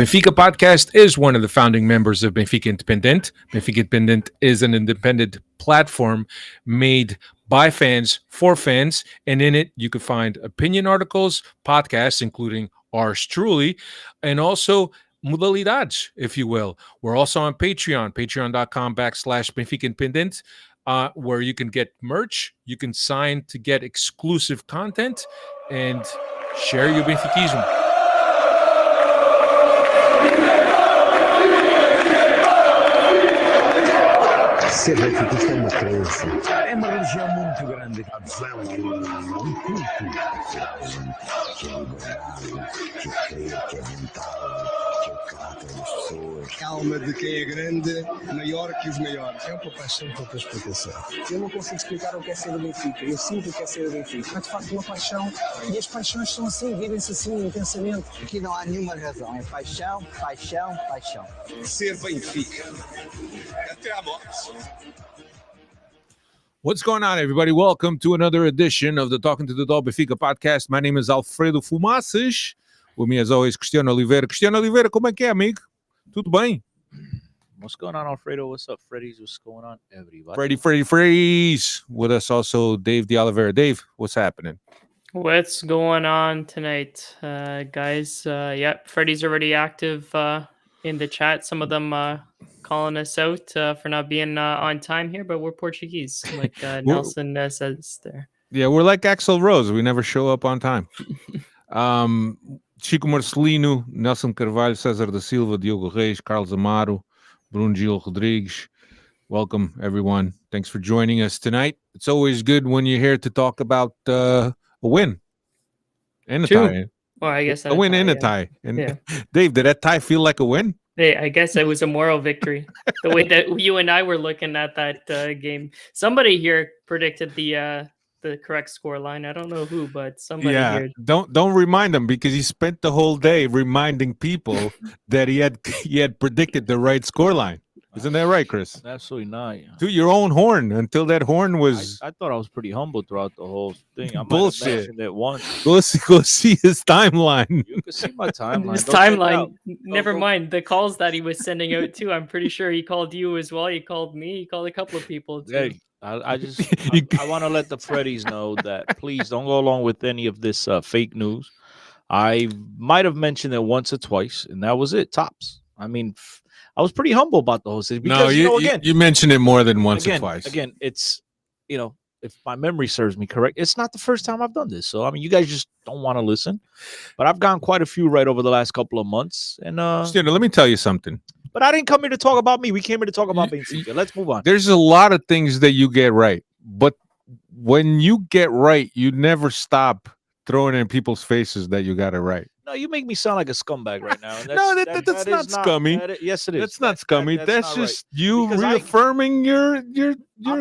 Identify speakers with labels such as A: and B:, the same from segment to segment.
A: Benfica Podcast is one of the founding members of Benfica Independent. Benfica Independent is an independent platform made by fans for fans, and in it you can find opinion articles, podcasts, including ours truly, and also modalidades, if you will. We're also on Patreon, patreon.com/Benfica Independent, where you can get merch, you can sign to get exclusive content, and share your Benfiquismo.
B: Ser benfiquista é uma crença. É uma religião muito grande. A adesão um culto que é liberado, que crê, que é mental, que é o caráter das pessoas.
C: Calma de quem é grande, maior que os maiores.
B: É uma paixão para a explicação.
D: Eu não consigo explicar o que é ser do Benfica. Eu sinto o que é ser do Benfica. É de facto uma paixão. E as paixões são assim, vivem-se assim, intensamente.
E: Aqui não há nenhuma razão. É paixão, paixão, paixão.
C: Ser Benfica. Até à morte.
A: What's going on, everybody? Welcome to another edition of the Talking to the Dog Benfica podcast. My name is Alfredo Fumaças. With me, as always, Cristiano Oliveira. Cristiano Oliveira, como é que é, amigo? Tudo bem?
F: What's going on, Alfredo? What's up, Freddy's? What's going on, everybody?
A: Freddie's. With us also, Dave de Oliveira. Dave, what's happening?
G: What's going on tonight, guys? Yep, Freddie's already active in the chat. Some of them calling us out for not being on time here, but we're Portuguese, like Nelson says there.
A: Yeah, we're like Axl Rose. We never show up on time. Chico Marcelino, Nelson Carvalho, César da Silva, Diogo Reis, Carlos Amaro, Bruno Gil Rodrigues. Welcome, everyone. Thanks for joining us tonight. It's always good when you're here to talk about a win and a tie.
G: Well, I guess
A: a win and a tie. And Dave, did that tie feel like a win?
G: Hey, I guess it was a moral victory. The way that you and I were looking at that game. Somebody here predicted the correct score line. I don't know who, but somebody here.
A: Don't remind him, because he spent the whole day reminding people that he had predicted the right score line. Isn't that right, Chris?
F: Absolutely not.
A: To your own horn, until that horn was.
F: I thought I was pretty humble throughout the whole thing. I
A: Bullshit.
F: might have mentioned it once.
A: Go see his timeline.
F: You can see my timeline.
G: His timeline. Never mind the calls that he was sending out too. I'm pretty sure he called you as well. He called me. He called a couple of people too.
F: Hey, I want to let the Freddies know that please don't go along with any of this fake news. I might have mentioned it once or twice, and that was it. Tops. I mean, I was pretty humble about the whole thing. Because,
A: you mentioned it more than once or twice.
F: Again, it's, if my memory serves me correct, it's not the first time I've done this. So, I mean, you guys just don't want to listen. But I've gotten quite a few right over the last couple of months. And
A: Christina, let me tell you something.
F: But I didn't come here to talk about me. We came here to talk about Benfica. Let's move on.
A: There's a lot of things that you get right. But when you get right, you never stop throwing in people's faces that you got it right.
F: No, you make me sound like a scumbag right now.
A: And that's not scummy.
F: Yes, it is.
A: That's not scummy. That's just
F: right.
A: You
F: because
A: reaffirming your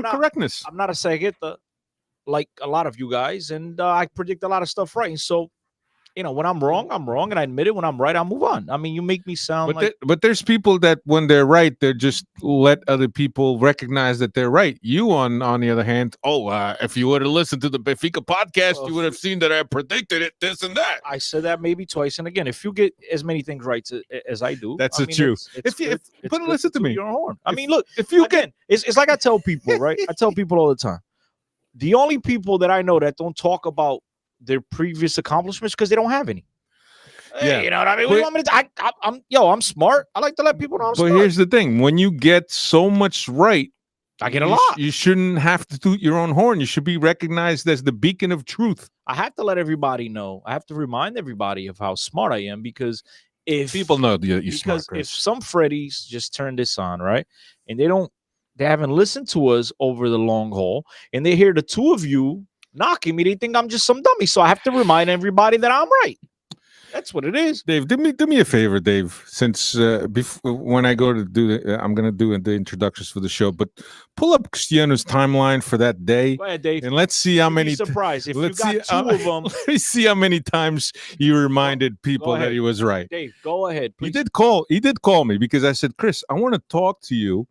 A: correctness.
F: I'm not a cegueta like a lot of you guys, and I predict a lot of stuff right. And so, when I'm wrong, and I admit it. When I'm right, I'll move on. I mean, you make me sound
A: but there's people that when they're right, they just let other people recognize that they're right. You, on the other hand, if you would have listened to the Benfica podcast, you would have seen that I predicted it, this and that.
F: I said that maybe twice. And again, if you get as many things right as I do,
A: that's the truth. But listen to me.
F: Your horn. I mean, look, if you again, it's like I tell people, right? I tell people all the time. The only people that I know that don't talk about their previous accomplishments because they don't have any.
A: Yeah,
F: you know what I mean. What do you want me to I'm smart. I like to let people know I'm smart.
A: But here's the thing: when you get so much right,
F: I get a lot.
A: You shouldn't have to toot your own horn. You should be recognized as the beacon of truth.
F: I have to let everybody know. I have to remind everybody of how smart I am, because if
A: people know you're smart,
F: if some Freddies just turn this on, right, and they haven't listened to us over the long haul, and they hear the two of you knocking me, they think I'm just some dummy. So I have to remind everybody that I'm right. That's what it is.
A: Dave, do me a favor, Dave. Since when I go to do, I'm going to do the introductions for the show. But pull up Cristiano's timeline for that day,
F: Go ahead, Dave.
A: and let's see how
F: You'd be
A: many.
F: surprised if you
A: let's
F: got
A: see,
F: two of them.
A: Let me see how many times you reminded people that
F: ahead.
A: he was right.
F: Dave, go ahead.
A: He
F: Please.
A: did call. He did call me because I said, Chris, I want to talk to you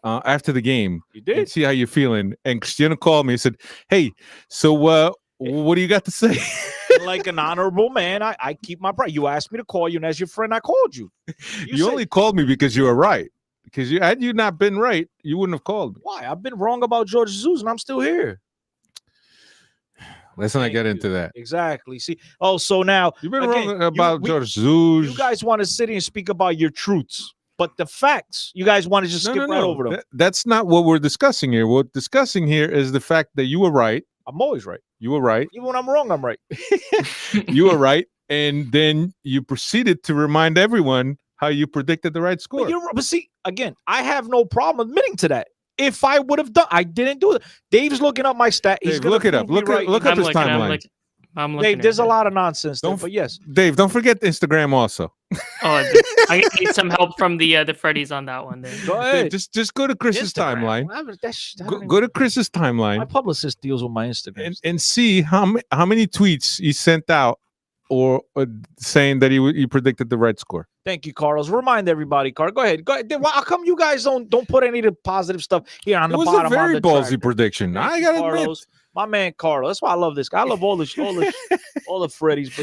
A: after the game.
F: You
A: And
F: did.
A: see how you're feeling. And Cristiano called me and said, "Hey, so what do you got to say?"
F: Like an honorable man, I keep my pride. You asked me to call you, and as your friend, I called you.
A: You
F: said-
A: only called me because you were right. Because had you not been right, you wouldn't have called me.
F: Why? I've been wrong about George Jesus, and I'm still here.
A: Let's not
F: Thank
A: get
F: you.
A: into that.
F: Exactly. See. Oh, so now
A: You've been
F: again,
A: wrong about
F: we-
A: George Jesus.
F: you guys want to sit here and speak about your truths, but the facts, you guys want to just skip right over them.
A: That's not what we're discussing here. What we're discussing here is the fact that you were right.
F: I'm always right.
A: You were right.
F: Even when I'm wrong, I'm right.
A: You were right. And then you proceeded to remind everyone how you predicted the right score.
F: But see, again, I have no problem admitting to that. If I would have done, I didn't do it. Dave's looking up my stat. He's
A: Dave,
F: gonna
A: look it up.
F: prove me right.
A: Look up his timeline.
G: I'm looking.
F: Dave, there's
G: at
F: a
G: it.
F: lot of nonsense there,
A: Don't
F: but yes.
A: Dave, don't forget Instagram also.
G: Oh, I need some help from the Freddies on that one. There.
F: Go
A: Dave,
F: ahead.
A: just go to Chris's
F: Instagram.
A: timeline.
F: I don't
A: Go to Chris's
F: even-
A: timeline.
F: my publicist deals with my Instagram.
A: and see how many tweets he sent out or saying that he predicted the right score.
F: Thank you, Carlos. Remind everybody, Carl. Go ahead. Go ahead. Then how come you guys don't put any of the positive stuff here on
A: It
F: the
A: was
F: bottom?
A: a very
F: on the
A: ballsy
F: tracker?
A: prediction.
F: Thank
A: I
F: you,
A: gotta admit.
F: Carlos. My man Carlos. That's why I love this guy. I love all the Freddies,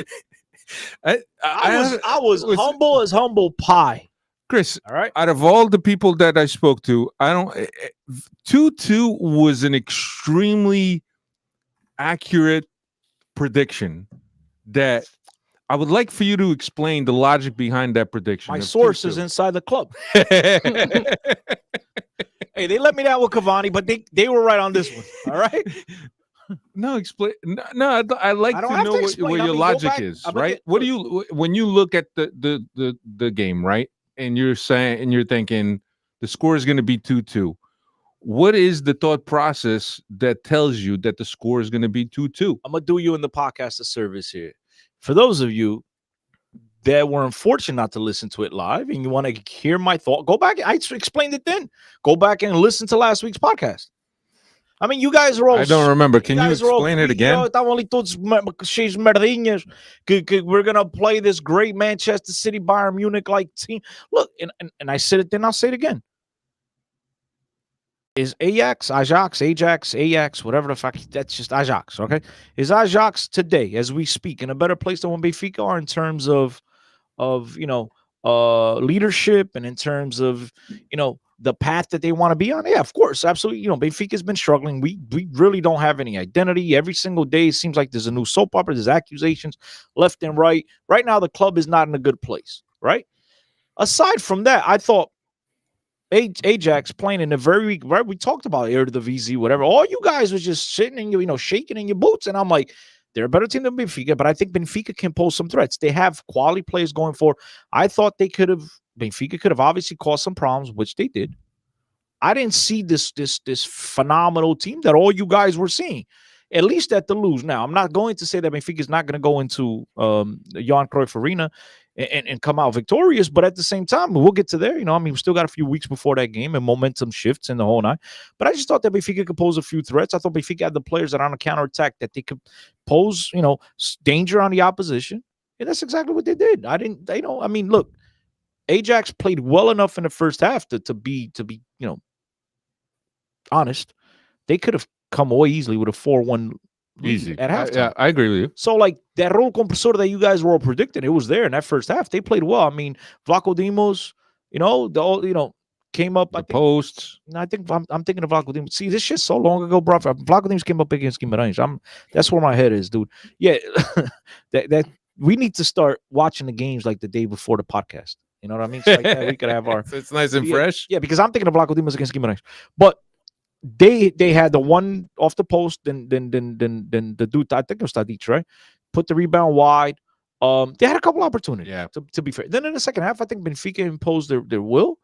F: but I was humble as humble pie.
A: Chris.
F: All right.
A: Out of all the people that I spoke to, I don't. 2-2 was an extremely accurate prediction. That I would like for you to explain the logic behind that prediction.
F: My
A: of
F: source is
A: 2-2.
F: inside the club. Hey, they let me down with Cavani, but they were right on this one. All right.
A: No, explain. No, I like
F: I
A: to
F: don't have
A: know
F: to
A: what
F: explain. I
A: your
F: mean, go
A: logic
F: back.
A: is,
F: I'm gonna
A: right?
F: get-
A: What do you when you look at the game, right? And you're saying and you're thinking the score is going to be 2-2. What is the thought process that tells you that the score is going to be 2-2?
F: I'm gonna do you in the podcast a service here. For those of you that were unfortunate not to listen to it live and you want to hear my thought, go back. I explained it then. Go back and listen to last week's podcast. I mean, you guys are all.
A: I don't remember. Can you
F: guys are all,
A: explain it again?
F: Estavam ali todos cheios de merdinhas. Que we're gonna play this great Manchester City Bayern Munich like team. Look, and I said it then. I'll say it again. Is Ajax, whatever the fuck, that's just Ajax, okay? Is Ajax today, as we speak, in a better place than when Benfica are in terms of leadership and in terms of, the path that they want to be on? Yeah, of course, absolutely. Benfica's been struggling. We really don't have any identity. Every single day, it seems like there's a new soap opera. There's accusations left and right. Right now, the club is not in a good place, right? Aside from that, I thought Ajax playing in a very, right, we talked about Eredivisie, whatever. All you guys was just sitting and shaking in your boots. And I'm like, they're a better team than Benfica, but I think Benfica can pose some threats. They have quality players going for. I thought Benfica could have obviously caused some problems, which they did. I didn't see this phenomenal team that all you guys were seeing, at least at the lose. Now, I'm not going to say that Benfica is not going to go into Johan Cruyff Arena and come out victorious, but at the same time, we'll get to there. We still got a few weeks before that game and momentum shifts in the whole night. But I just thought that Benfica could pose a few threats. I thought Benfica had the players that are on a counterattack that they could pose, danger on the opposition. And that's exactly what they did. Look, Ajax played well enough in the first half to be honest. They could have come away easily with a 4-1
A: Easy
F: at halftime.
A: Yeah, I agree with you.
F: So, that role compressor that you guys were all predicting, it was there in that first half. They played well. I mean, Vlaco Dimos, came up.
A: The posts.
F: I think I'm thinking of Vlaco Dimos. See, this shit's so long ago, bro. Vlaco Dimos came up against Guimarães. That's where my head is, dude. Yeah, that we need to start watching the games like the day before the podcast. You know what I mean? So we could have our.
A: So it's nice and fresh.
F: Yeah, because I'm thinking of Vlaco Dimos against Guimarães, but. They had the one off the post, then the dude, I think it was Tadic, right? Put the rebound wide. They had a couple opportunities, to be fair. Then in the second half, I think Benfica imposed their will.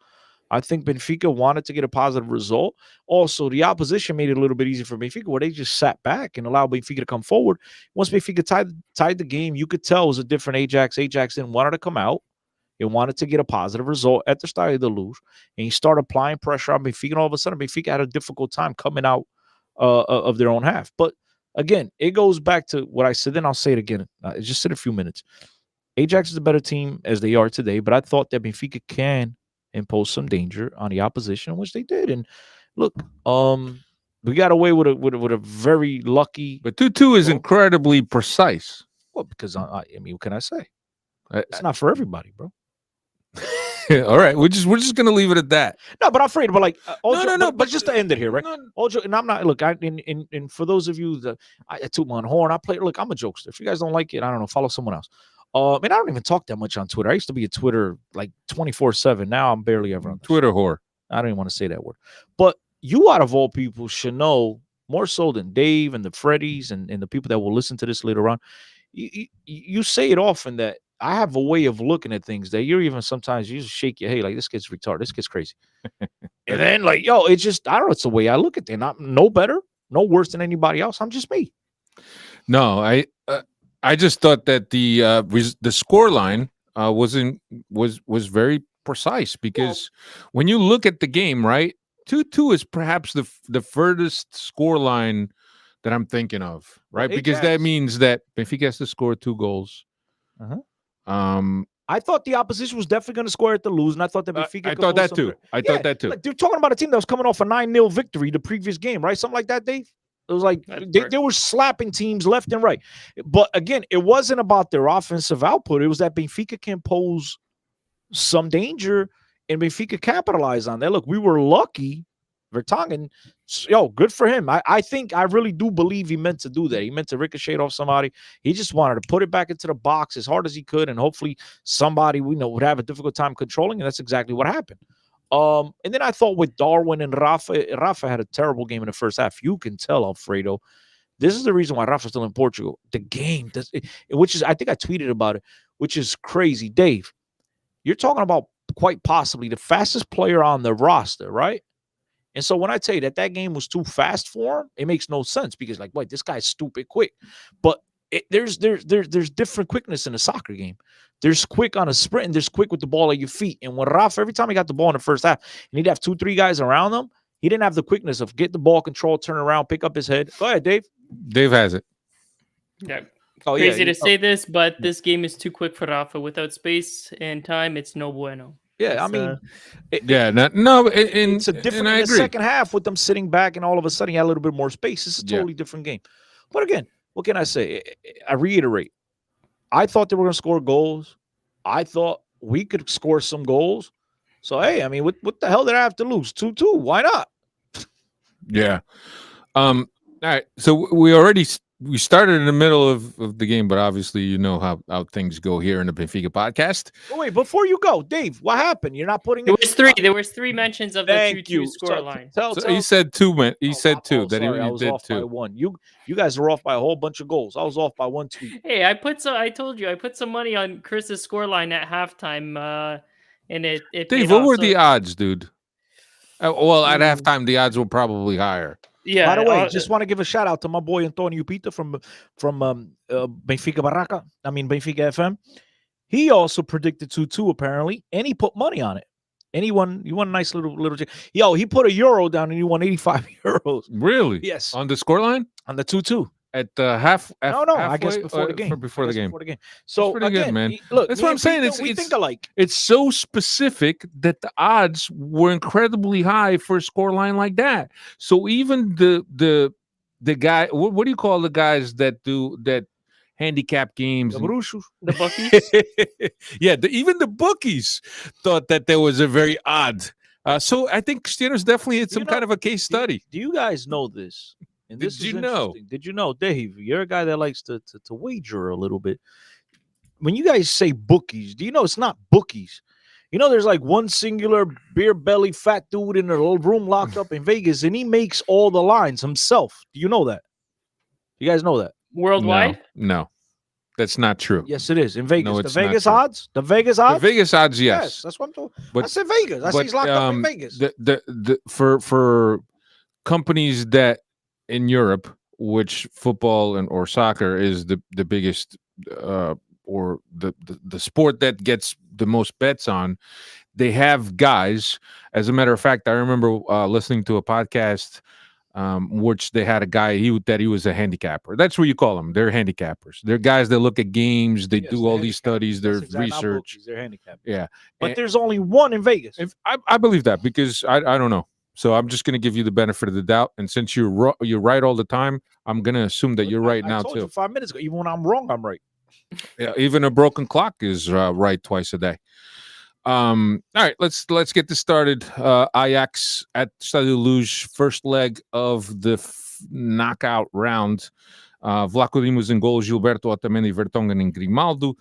F: I think Benfica wanted to get a positive result. Also, the opposition made it a little bit easier for Benfica, where they just sat back and allowed Benfica to come forward. Once Benfica tied the game, you could tell it was a different Ajax. Ajax didn't want to come out. It wanted to get a positive result at the start of the Luz, and he started applying pressure on Benfica, and all of a sudden, Benfica had a difficult time coming out of their own half. But again, it goes back to what I said, then I'll say it again. Just in a few minutes. Ajax is a better team as they are today, but I thought that Benfica can impose some danger on the opposition, which they did. And look, we got away with a very lucky.
A: But 2-2 is incredibly precise.
F: Well, because I mean, what can I say? It's not for everybody, bro.
A: All right, we're just gonna leave it at that.
F: No, but I'm afraid. But like,
A: no.
F: But just to end it here, right? And I'm not. Look, and for those of you that I toot my own horn, I play. Look, I'm a jokester. If you guys don't like it, I don't know. Follow someone else. And I don't even talk that much on Twitter. I used to be a Twitter like 24/7. Now I'm barely ever on
A: Twitter whore.
F: I don't even want to say that word. But you, out of all people, should know more so than Dave and the Freddies and the people that will listen to this later on. You say it often that I have a way of looking at things that you're even sometimes you just shake your head like this kid's retarded, this kid's crazy. And then like, yo, it's just, I don't know, it's the way I look at things. I'm no better, no worse than anybody else. I'm just me.
A: No, I just thought that the score line was very precise because when you look at the game, right, 2-2 is perhaps the furthest score line that I'm thinking of, right? Because that means that Benfica has to score 2 goals.
F: I thought the opposition was definitely going to score at the Luz, and I thought that Benfica.
A: I thought that too. I thought that too.
F: Like, they're talking about a team that was coming off a 9-0 victory the previous game, right? Something like that, Dave. It was like they were slapping teams left and right. But again, it wasn't about their offensive output. It was that Benfica can pose some danger, and Benfica capitalized on that. Look, we were lucky. Vertonghen, good for him. I think I really do believe he meant to do that. He meant to ricochet off somebody. He just wanted to put it back into the box as hard as he could, and hopefully somebody we know would have a difficult time controlling, and that's exactly what happened. And then I thought with Darwin and Rafa had a terrible game in the first half. You can tell, Alfredo. This is the reason why Rafa's still in Portugal. The game, which is, I think I tweeted about it, which is crazy. Dave, you're talking about quite possibly the fastest player on the roster, right? And so when I tell you that game was too fast for him, it makes no sense because, like, wait, this guy's stupid quick. But there's different quickness in a soccer game. There's quick on a sprint, and there's quick with the ball at your feet. And when Rafa, every time he got the ball in the first half, and he'd have 2-3 guys around him, he didn't have the quickness of get the ball, control, turn around, pick up his head. Go ahead, Dave.
A: Dave has it.
G: Yeah. Crazy to say this, but this game is too quick for Rafa. Without space and time, it's no bueno.
F: Yeah, I mean,
A: it's
F: a different. In the second half, with them sitting back, and all of a sudden, he had a little bit more space. It's a totally different game. But again, what can I say? I reiterate. I thought they were going to score goals. I thought we could score some goals. So hey, I mean, what the hell did I have to lose? 2-2. Why not?
A: Yeah. All right. So we started in the middle of the game, but obviously you know how things go here in the Benfica podcast.
F: Oh, wait, before you go, Dave, what happened? You're not putting it.
G: There was 3 mentions of the 2-2 score line.
A: He said 2. He said 2. That
F: sorry,
A: he
F: was
A: did
F: off
A: 2.
F: by 1. You guys are off by a whole bunch of goals. I was off by 1 tweet.
G: Hey, I told you I put some money on Chris's score line at halftime, and it
A: Dave, what were the odds, dude? Well, at halftime, the odds were probably higher.
G: Yeah.
F: By the way, just want to give a shout out to my boy Antonio Pita from Benfica Barraca. I mean Benfica FM. He also predicted 2-2 apparently, and he put money on it. And he won a nice little. Yo, he put €1 down and he won 85 euros.
A: Really?
F: Yes.
A: On the scoreline?
F: On the 2-2.
A: At the half.
F: No, I guess before the game.
A: Before the game.
F: So
A: pretty
F: again,
A: good, man.
F: Look,
A: that's what I'm saying.
F: We think alike.
A: It's so specific that the odds were incredibly high for a scoreline like that. So even the guy, what do you call the guys that do that handicap games?
F: The Bruxos.
G: The bookies.
A: Yeah, even the bookies thought that there was a very odd. So I think Cristiano's definitely some kind of a case study.
F: Do you guys know this? And this
A: Did you know?
F: Did you know, Dave? You're a guy that likes to wager a little bit. When you guys say bookies, do you know it's not bookies? You know, there's like one singular beer belly fat dude in a little room locked up in Vegas, and he makes all the lines himself. Do you know that? You guys know that?
G: Worldwide?
A: No. That's not true.
F: Yes, it is in Vegas.
A: No,
F: The
A: it's not
F: Vegas
A: true.
F: odds. The Vegas
A: The
F: odds.
A: Vegas odds,
F: Yes,
A: yes.
F: that's what I'm talking. I
A: But-
F: said Vegas. I said he's locked up in Vegas.
A: For companies that in Europe, which football or soccer is the biggest or the sport that gets the most bets on, they have guys. As a matter of fact, I remember listening to a podcast which they had a guy he was a handicapper. That's what you call them. They're handicappers. They're guys that look at games. They
F: Yes,
A: do
F: they're
A: all these studies. Their
F: That's exactly not
A: research.
F: bookies, they're handicapped.
A: Yeah,
F: But
A: And-
F: there's only one in Vegas.
A: If I believe that because I don't know. So I'm just going to give you the benefit of the doubt. And since you're right all the time, I'm going to assume that you're right
F: I
A: now
F: told
A: too.
F: you 5 minutes ago. Even when I'm wrong, I'm right.
A: Yeah, even a broken clock is right twice a day. All right, let's get this started. Ajax at Stade Luge, first leg of the knockout round. Vlaco Dimos in goal, Gilberto Otamendi, Vertonghen, and Grimaldo,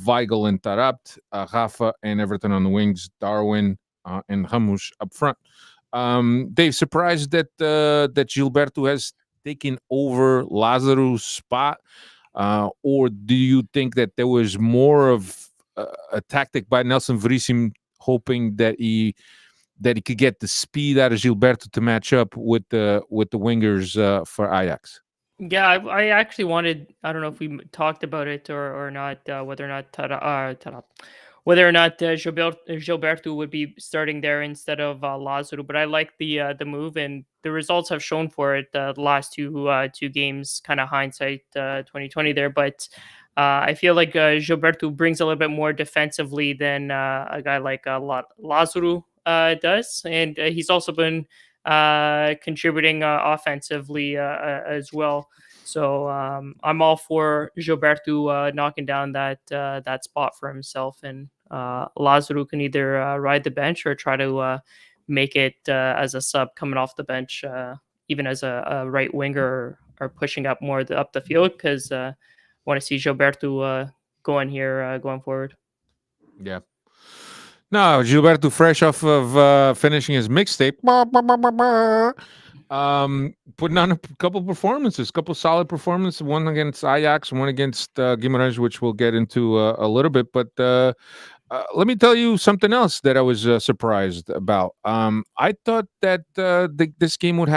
A: Weigl and Tarabt, Rafa and Everton on the wings, Darwin and Hamush up front. Dave, surprised that Gilberto has taken over Lazaru's spot, or do you think that there was more of a tactic by Nelson Veríssimo, hoping that he could get the speed out of Gilberto to match up with the wingers for Ajax?
G: Yeah, I actually wanted. I don't know if we talked about it or not. Whether or not Gilberto would be starting there instead of Lazaro, but I like the move, and the results have shown for it. The last two games, kind of hindsight 2020 there, but I feel like Gilberto brings a little bit more defensively than a guy like Lazaro does, and he's also been contributing offensively as well. So I'm all for Gilberto knocking down that spot for himself, and Lazaro can either ride the bench or try to make it as a sub coming off the bench, even as a right winger or pushing up more up the field, because I want to see Gilberto going here going forward.
A: Yeah. No, Gilberto, fresh off of finishing his mixtape, putting on a couple solid performances, one against Ajax, one against Guimarães, which we'll get into a little bit. But let me tell you something else that I was surprised about. I thought that this game wouldn't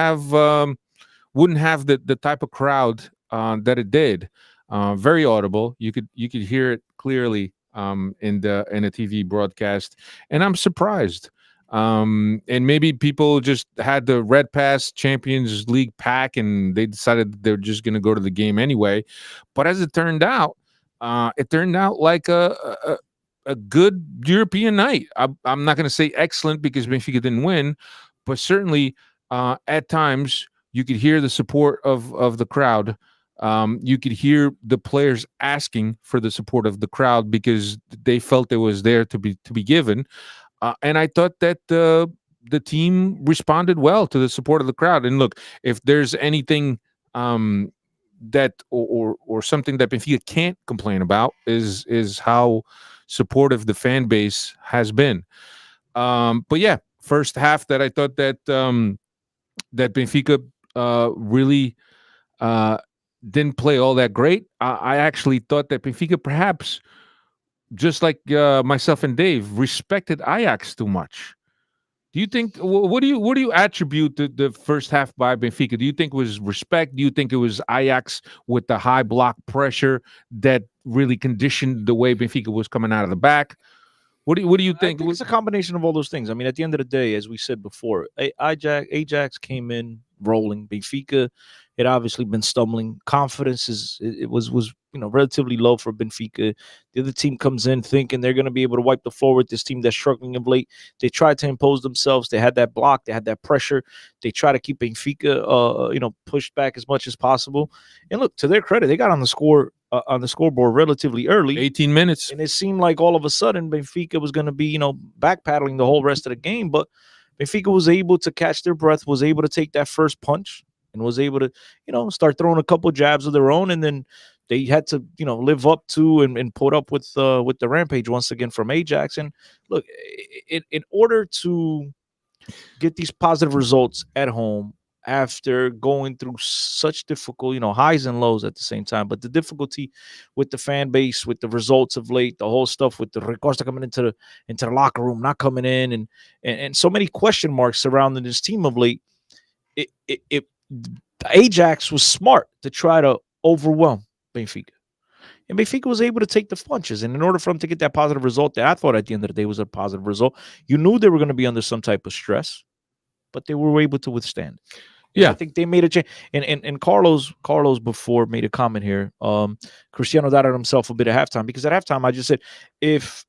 A: have the type of crowd that it did. Very audible. You could hear it clearly in the TV broadcast, and I'm surprised. And maybe people just had the Red Pass Champions League pack, and they decided they're just going to go to the game anyway. But as it turned out like a good European night. I'm not going to say excellent because Benfica didn't win, but certainly at times you could hear the support of the crowd. You could hear the players asking for the support of the crowd because they felt it was there to be given. And I thought that the team responded well to the support of the crowd. And look, if there's anything that or something that Benfica can't complain about is how supportive the fan base has been. But yeah, first half that I thought that that Benfica really didn't play all that great. I actually thought that Benfica perhaps, just like myself and Dave, respected Ajax too much. Do you think? What do you attribute the first half by Benfica? Do you think it was respect? Do you think it was Ajax with the high block pressure that really conditioned the way Benfica was coming out of the back? What do you think?
F: I think it's a combination of all those things. I mean, at the end of the day, as we said before, Ajax came in rolling. Benfica had obviously been stumbling. Confidence was relatively low for Benfica. The other team comes in thinking they're going to be able to wipe the floor with this team that's struggling of late. They tried to impose themselves. They had that block. They had that pressure. They try to keep Benfica pushed back as much as possible. And look, to their credit, they got on the scoreboard relatively early.
A: 18 minutes.
F: And it seemed like all of a sudden Benfica was going to be, backpedaling the whole rest of the game. But Benfica was able to catch their breath, was able to take that first punch, and was able to, start throwing a couple jabs of their own. And then they had to, live up to and put up with the rampage once again from Ajax. And look, in order to get these positive results at home, after going through such difficult, highs and lows at the same time. But the difficulty with the fan base, with the results of late, the whole stuff with the Rui Costa coming into the locker room, not coming in, and so many question marks surrounding this team of late. Ajax was smart to try to overwhelm Benfica. And Benfica was able to take the punches. And in order for them to get that positive result that I thought at the end of the day was a positive result, you knew they were going to be under some type of stress, but they were able to withstand it. Yeah, I think they made a change. And Carlos before made a comment here. Cristiano doubted himself a bit at halftime, because at halftime I just said, if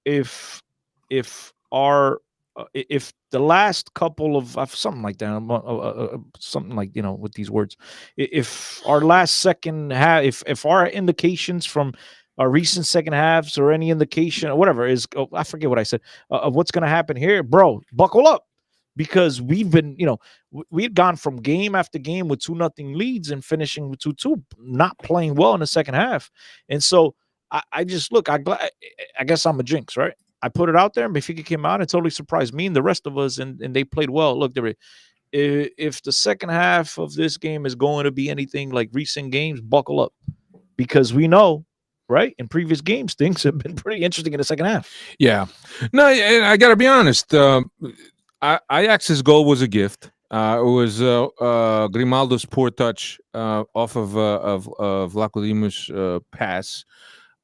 F: the last couple of something like that, something like, with these words, if our last second half, if our indications from our recent second halves or any indication or whatever is, I forget what I said, of what's going to happen here, bro, buckle up. Because we've been, we've gone from game after game with 2-0 leads and finishing with 2-2, not playing well in the second half. And so I just look, I guess I'm a jinx, right? I put it out there, and Benfica came out and totally surprised me and the rest of us, and they played well. Look, if the second half of this game is going to be anything like recent games, buckle up, because we know, right, in previous games, things have been pretty interesting in the second half.
A: Yeah. No, and I got to be honest. Ajax's goal was a gift. It was Grimaldo's poor touch off of Vlaco Dimos' pass.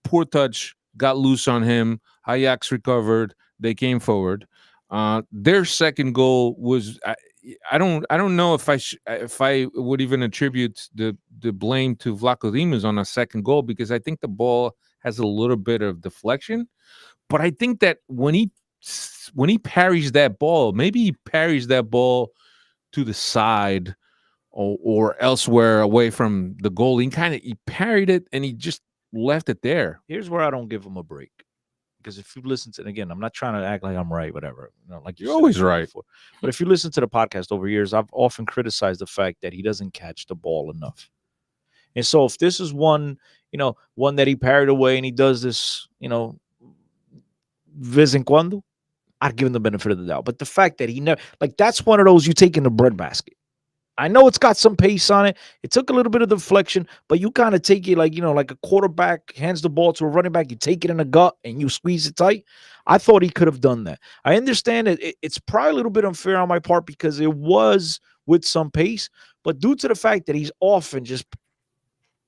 A: Poor touch, got loose on him. Ajax recovered. They came forward. Their second goal was I don't know if I would even attribute the blame to Vlaco Dimos on a second goal, because I think the ball has a little bit of deflection. But I think that when he parries that ball, maybe he parries that ball to the side or elsewhere away from the goal. He parried it and he just left it there.
F: Here's where I don't give him a break, because if you listen to, and again, I'm not trying to act like I'm right, whatever. Like
A: you're always right.
F: Before. But if you listen to the podcast over years, I've often criticized the fact that he doesn't catch the ball enough. And so if this is one that he parried away and he does this, vez en cuando, I'd give him the benefit of the doubt. But the fact that he never, that's one of those you take in the breadbasket. I know it's got some pace on it. It took a little bit of deflection, but you kind of take it like a quarterback hands the ball to a running back. You take it in the gut and you squeeze it tight. I thought he could have done that. I understand that it's probably a little bit unfair on my part because it was with some pace, but due to the fact that he's often just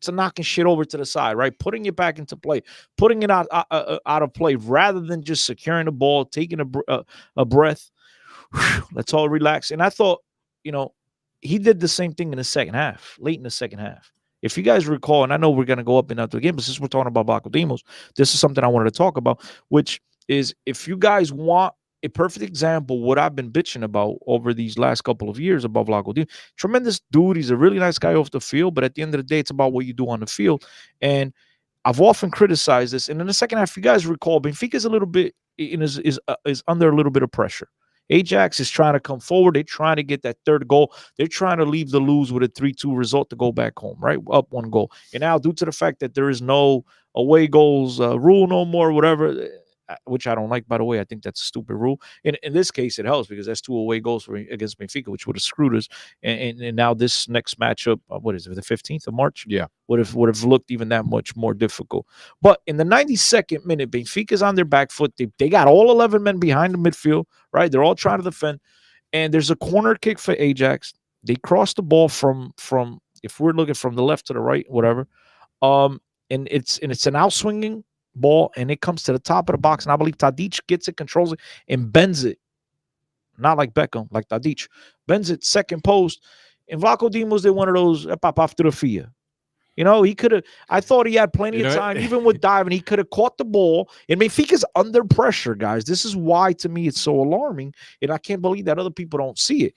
F: knocking shit over to the side, right? Putting it back into play, putting it out of play rather than just securing the ball, taking a breath. Whew, let's all relax. And I thought, he did the same thing in the second half, late in the second half. If you guys recall, and I know we're going to go up and out the game, but since we're talking about Vlaco Dimos, this is something I wanted to talk about, which is if you guys want a perfect example, what I've been bitching about over these last couple of years about Vlaco Dimos. Tremendous dude. He's a really nice guy off the field, but at the end of the day, it's about what you do on the field. And I've often criticized this. And in the second half, you guys recall, Benfica is a little bit is under a little bit of pressure. Ajax is trying to come forward. They're trying to get that third goal. They're trying to leave the lose with a 3-2 result to go back home, right? Up one goal. And now, due to the fact that there is no away goals rule no more, whatever, which I don't like, by the way. I think that's a stupid rule. In this case, it helps because that's 2 away goals against Benfica, which would have screwed us. And now this next matchup, what is it, the 15th of March?
A: Yeah.
F: Would have looked even that much more difficult. But in the 92nd minute, Benfica's on their back foot. They got all 11 men behind the midfield, right? They're all trying to defend. And there's a corner kick for Ajax. They cross the ball from if we're looking from the left to the right, whatever. And it's an out-swinging ball, and it comes to the top of the box, and I believe Tadic gets it, controls it, and bends it. Not like Beckham, like Tadic. Bends it, second post. And Vlaco Dimos did one of those after the FIA. He could have, I thought he had plenty of time, even with diving. He could have caught the ball. And Benfica's under pressure, guys. This is why, to me, it's so alarming. And I can't believe that other people don't see it.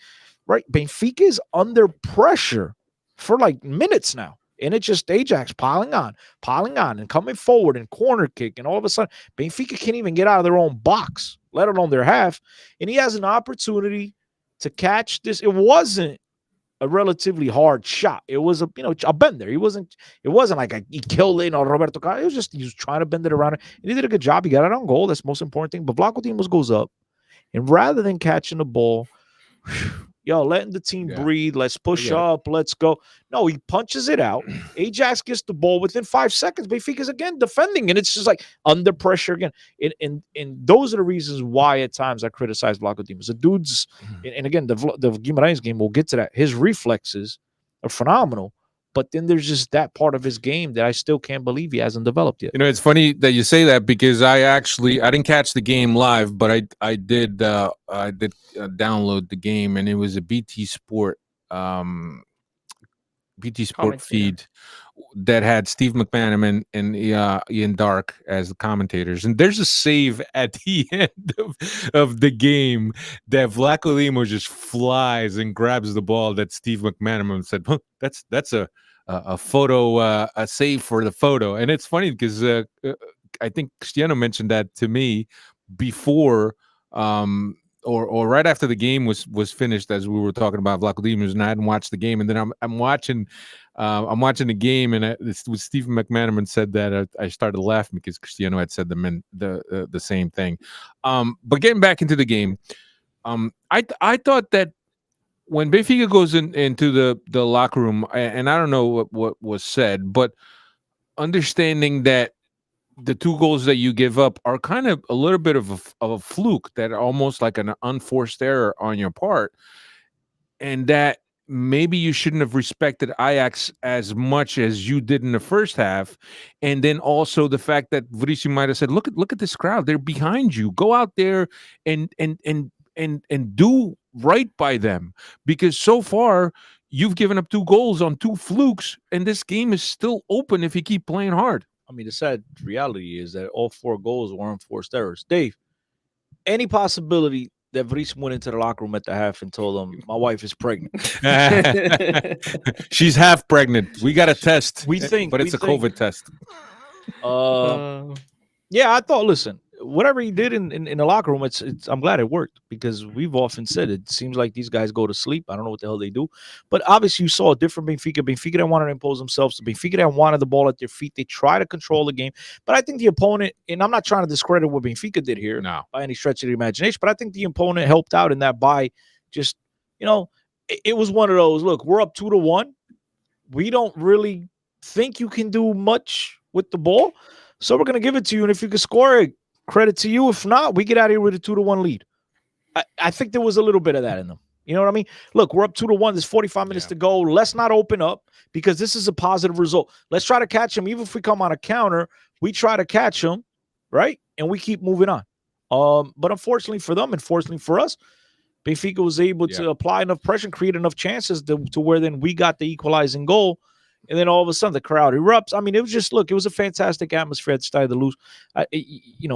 F: Right? Benfica is under pressure for minutes now. And it's just Ajax piling on, and coming forward and corner kick. And all of a sudden, Benfica can't even get out of their own box, let alone their half. And he has an opportunity to catch this. It wasn't a relatively hard shot. It was a bender. It wasn't like he killed it or Roberto Carlos. It was just, he was trying to bend it around. And he did a good job. He got it on goal. That's the most important thing. But Vlaco Dimos goes up. And rather than catching the ball, yo, letting the team
A: Yeah.
F: breathe. Let's push
A: get it.
F: up. Let's go. No, he punches it out. Ajax gets the ball within 5 seconds. Benfica's again defending, and it's just like under pressure again. And those are the reasons why at times I criticize Vlaco Dimos. The dude's, and again, the Guimarães game, we'll get to that. His reflexes are phenomenal. But then there's just that part of his game that I still can't believe he hasn't developed yet.
A: You know, it's funny that you say that because I didn't catch the game live, but I did download the game, and it was a BT Sport
G: Commentator.
A: feed that had Steve McManaman and Ian Dark as the commentators. And there's a save at the end of the game that Vlaco Dimos just flies and grabs the ball that Steve McManaman said, huh, that's a photo, a save for the photo. And it's funny because I think Cristiano mentioned that to me before or right after the game was finished, as we were talking about Vlaco Dimos, and I hadn't watched the game, and then I'm watching the game, and this was Stephen McManaman said that I started laughing because Cristiano had said the same thing. But getting back into the game, I thought that when Benfica goes into the locker room, and I don't know what was said, but understanding that the 2 goals that you give up are kind of a little bit of a fluke, that are almost like an unforced error on your part, and that maybe you shouldn't have respected Ajax as much as you did in the first half. And then also the fact that Vrici might have said, look at this crowd, they're behind you, go out there and do right by them, because so far you've given up 2 goals on 2 flukes, and this game is still open if you keep playing hard.
F: I mean, the sad reality is that all 4 goals were unforced errors. Dave, any possibility that Vrici went into the locker room at the half and told them, my wife is pregnant?
A: She's half pregnant. We got a test.
F: We think,
A: but it's a COVID test.
F: Yeah, I thought, listen, whatever he did in the locker room, it's I'm glad it worked, because we've often said it seems like these guys go to sleep. I don't know what the hell they do. But obviously you saw a different Benfica. Benfica didn't want to impose themselves. Benfica didn't wanted the ball at their feet. They try to control the game. But I think the opponent, and I'm not trying to discredit what Benfica did here by any stretch of the imagination, but I think the opponent helped out in that by just, it was one of those, look, we're up 2-1. We don't really think you can do much with the ball, so we're going to give it to you. And if you can score it, credit to you. If not, we get out of here with a 2-1 lead. I think there was a little bit of that in them. You know what I mean? Look, we're up 2-1. There's 45 minutes to go. Let's not open up, because this is a positive result. Let's try to catch them. Even if we come on a counter, we try to catch them, right? And we keep moving on. But unfortunately for them, and fortunately for us, Benfica was able to apply enough pressure and create enough chances to where then we got the equalizing goal. And then all of a sudden the crowd erupts. I mean, it was just, look, it was a fantastic atmosphere at the Stade de Luz.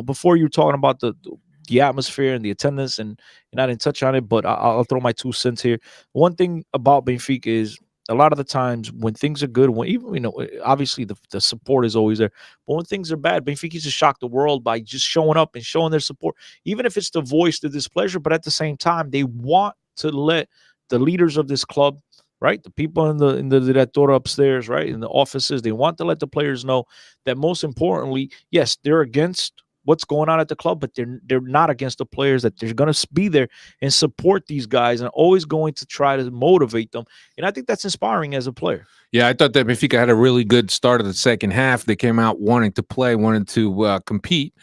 F: Before you were talking about the atmosphere and the attendance, and I didn't touch on it, but I'll throw my 2 cents here. One thing about Benfica is a lot of the times when things are good, when even, obviously the support is always there, but when things are bad, Benfica just shock the world by just showing up and showing their support, even if it's to voice the displeasure, but at the same time, they want to let the leaders of this club, right, the people in the director upstairs, right, in the offices, they want to let the players know that most importantly, yes, they're against what's going on at the club, but they're not against the players, that they're going to be there and support these guys and always going to try to motivate them. And I think that's inspiring as a player.
A: Yeah, I thought that Benfica had a really good start of the second half. They came out wanting to play, wanting to compete.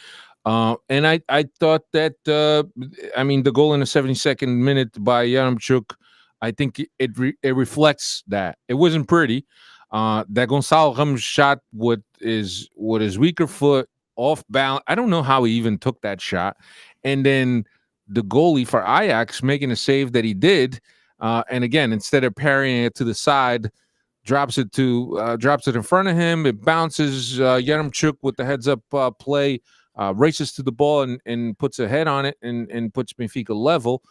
A: And I thought that, the goal in the 72nd minute by Yaremchuk, I think it reflects that. It wasn't pretty. That Gonçalo Ramos shot with his weaker foot off balance. I don't know how he even took that shot. And then the goalie for Ajax making a save that he did. And again, instead of parrying it to the side, drops it in front of him. It bounces. Yaremchuk with the heads up play races to the ball and puts a head on it and puts Benfica level.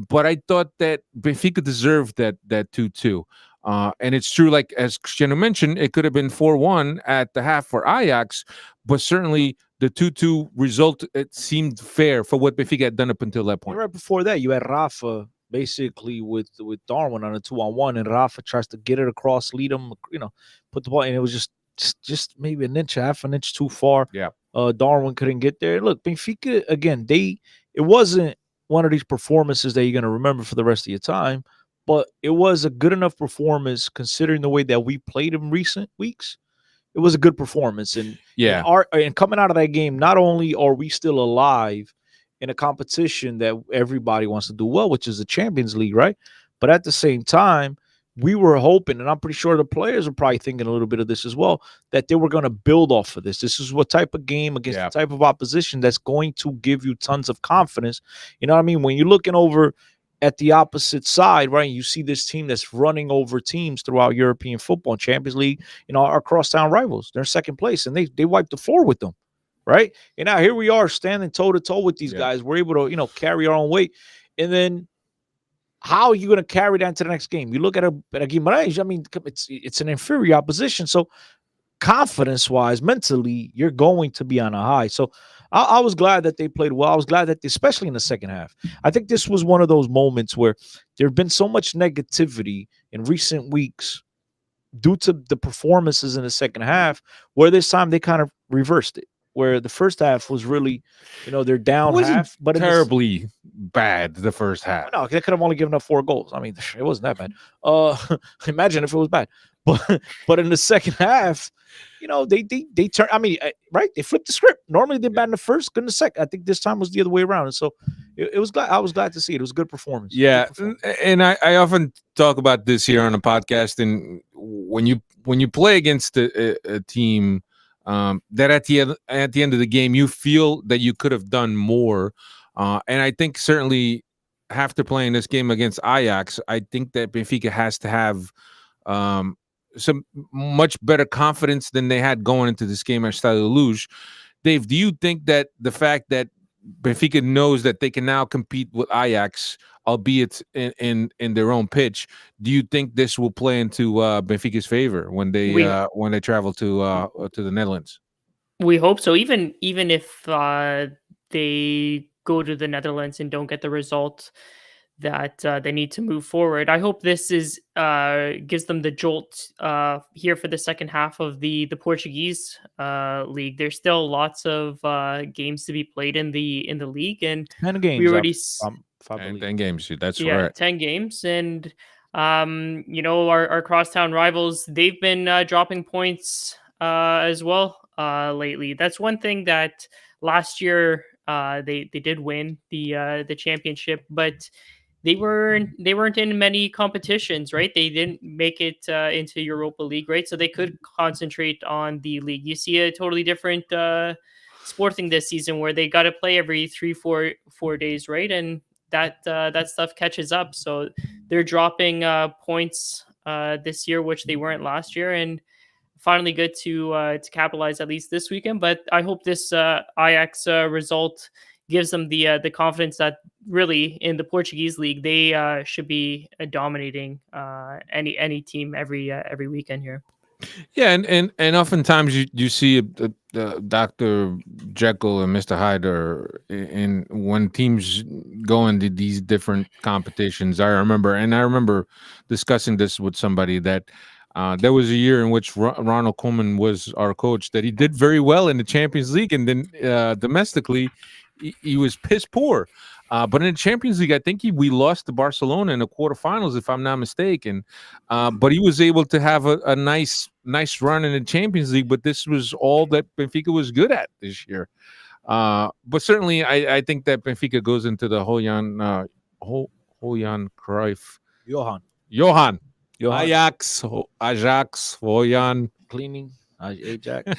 A: But I thought that Benfica deserved that 2-2. And it's true, like as Cristiano mentioned, it could have been 4-1 at the half for Ajax, but certainly the 2-2 result, it seemed fair for what Benfica had done up until that point.
F: Right before that, you had Rafa basically with Darwin on a 2-on-1, and Rafa tries to get it across, lead him, put the ball, and it was just maybe half an inch too far.
A: Yeah.
F: Darwin couldn't get there. Look, Benfica, again, it wasn't one of these performances that you're going to remember for the rest of your time, but it was a good enough performance considering the way that we played in recent weeks. It was a good performance. And
A: Yeah.
F: and coming out of that game, not only are we still alive in a competition that everybody wants to do well, which is the Champions League, right? But at the same time, we were hoping, and I'm pretty sure the players are probably thinking a little bit of this as well, that they were going to build off of this. This is what type of game against the type of opposition that's going to give you tons of confidence. You know what I mean? When you're looking over at the opposite side, right, you see this team that's running over teams throughout European football and Champions League, our crosstown rivals. They're in second place, and they wiped the floor with them, right? And now here we are standing toe-to-toe with these guys. We're able to, carry our own weight. And then how are you going to carry that into the next game? You look at a Guimarães, I mean, it's an inferior opposition. So confidence-wise, mentally, you're going to be on a high. So I was glad that they played well. I was glad that, especially in the second half, I think this was one of those moments where there have been so much negativity in recent weeks due to the performances in the second half, where this time they kind of reversed it. Where the first half was really, they're down half, but
A: terribly bad the first half.
F: No, they could have only given up 4 goals. I mean, it wasn't that bad. Imagine if it was bad. But in the second half, they turn. I mean, right? They flipped the script. Normally they're bad in the first, good in the second. I think this time was the other way around. And so it was glad. I was glad to see it. It was a good performance.
A: Yeah, and I often talk about this here on the podcast. And when you play against a team. That at the end of the game, you feel that you could have done more. And I think certainly after playing this game against Ajax, I think that Benfica has to have some much better confidence than they had going into this game at Estádio da Luz. Dave, do you think that the fact that Benfica knows that they can now compete with Ajax, albeit in their own pitch, do you think this will play into Benfica's favor when they travel to the Netherlands?
G: We hope so. Even if they go to the Netherlands and don't get the result that they need to move forward, I hope this gives them the jolt here for the second half of the Portuguese league. There's still lots of games to be played in the league, and
F: 10 games.
G: We already
A: 10 games. That's right.
G: 10 games, and our crosstown rivals, they've been dropping points as well lately. That's one thing that last year they did win the championship, but they weren't in many competitions, right? They didn't make it into Europa League, right? So they could concentrate on the league. You see a totally different Sporting this season where they got to play every 3-4 days, right? And that stuff catches up. So they're dropping points this year, which they weren't last year, and finally good to capitalize at least this weekend. But I hope this Ajax result gives them the confidence that really in the Portuguese league they should be dominating any team every weekend here.
A: Yeah, and oftentimes you see Dr. Jekyll and Mr. Hyde in when teams go into these different competitions. I remember discussing this with somebody that there was a year in which Ronald Koeman was our coach that he did very well in the Champions League, and then domestically he was piss poor. But in the Champions League, I think we lost to Barcelona in the quarterfinals, if I'm not mistaken. But he was able to have a nice run in the Champions League. But this was all that Benfica was good at this year. But certainly, I think that Benfica goes into the Johan Cruyff. Johan. Ajax, Johan.
F: Cleaning. Ajax.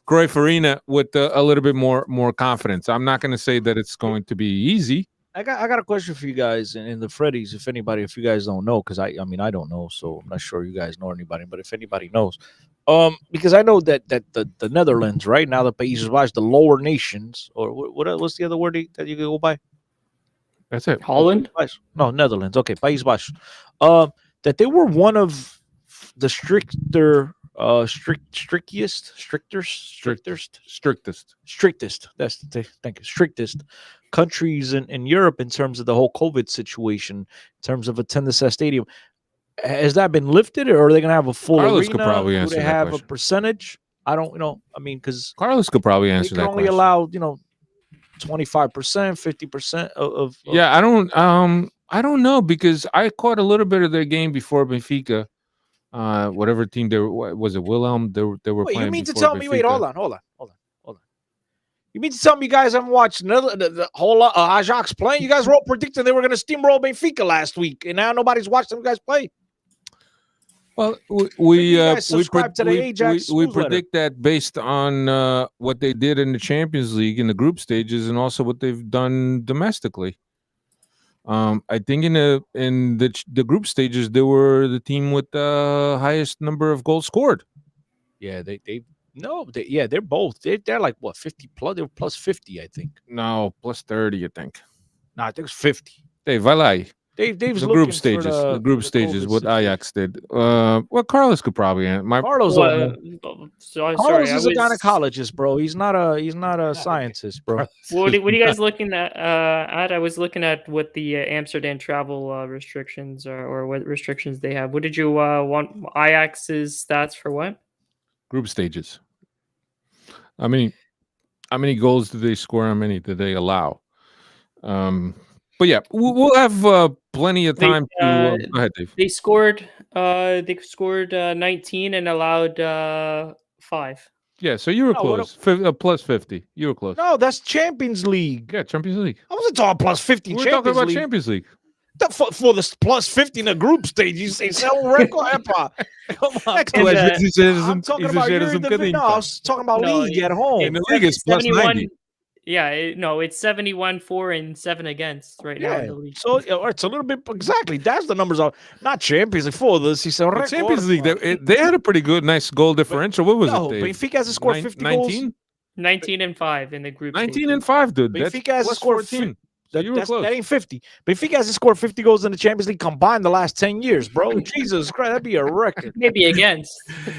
A: Cruyff Arena with a little bit more confidence. I'm not going to say that it's going to be easy.
F: I got a question for you guys in the Freddies. If you guys don't know, because I don't know, so I'm not sure you guys know anybody. But if anybody knows, because I know that the Netherlands right now, the Países Baixos, the lower nations, or what's the other word that you can go by?
A: That's it.
G: Holland?
F: No, Netherlands. Okay, Países Baixos. That they were one of the strictest. That's strictest countries in Europe in terms of the whole COVID situation, in terms of attendance at stadium. Has that been lifted, or are they going to have a full
A: Carlos
F: arena?
A: Could probably answer
F: Do they
A: that
F: have a percentage? I don't know. I mean, because
A: Carlos could probably answer
F: they
A: that
F: can only
A: question.
F: allow 25%, 50% of
A: Yeah, I don't know because I caught a little bit of their game before Benfica. Whatever team they were, was it Wilhelm? They were
F: Wait,
A: playing.
F: you mean to
A: before
F: tell me? Wait,
A: Benfica.
F: hold on. You mean to tell me you guys haven't watched the whole Ajax playing? You guys were all predicting they were going to steamroll Benfica last week, and now nobody's watched them guys play.
A: Well,
F: Maybe you guys subscribe to the Ajax
A: we
F: newsletter.
A: predict that based on what they did in the Champions League in the group stages, and also what they've done domestically. I think in the group stages, they were the team with the highest number of goals scored.
F: Yeah, they're both. They're like what 50 plus. They were plus 50, I think.
A: No, plus 30, I think.
F: No, I think it's 50.
A: Hey, Valai.
F: Dave's
A: The
F: looking
A: group
F: for
A: stages. The group
F: the
A: stages.
F: COVID
A: What
F: situation.
A: Ajax did. Well, Carlos could probably answer.
F: Carlos,
G: Sorry,
F: Carlos
G: I
F: is a
G: was-
F: gynecologist, bro. He's not a scientist, bro.
G: What are you guys looking at? I was looking at what the Amsterdam travel restrictions are, or what restrictions they have. What did you want Ajax's stats for? What?
A: Group stages. How many goals did they score? How many did they allow? But yeah, we'll have plenty of
G: They,
A: time to. Go ahead, Dave.
G: They scored 19 and allowed 5.
A: Yeah, so you were
F: No, what
A: close. Plus 50. You were close.
F: No, that's Champions League.
A: Yeah, Champions League.
F: I wasn't talking plus 50
A: We're
F: Champions
A: talking about
F: League.
A: Champions League.
F: For the plus 50 in the group stage, you say sell record. Come on.
A: Next
G: And,
A: question.
F: I'm talking about your division. No, I was talking about
G: No,
F: league at home.
A: In the league, it's plus 90.
G: Yeah, it's 71 4 and 7 against right now in the league.
F: So it's a little bit exactly. That's the numbers are not Champions League for this. He said
A: The Champions League, they had a pretty good, nice goal differential. What was
F: no,
A: it, Dave?
F: Benfica hasn't scored 50 goals.
A: 19?
G: 19 and 5 in the group.
A: 19 and 5, dude. That's
F: Benfica hasn't
A: plus
F: scored
A: 14. So you were close.
F: That ain't 50. Benfica hasn't scored 50 goals in the Champions League combined the last 10 years, bro. Jesus Christ, that'd be a record.
G: Maybe against.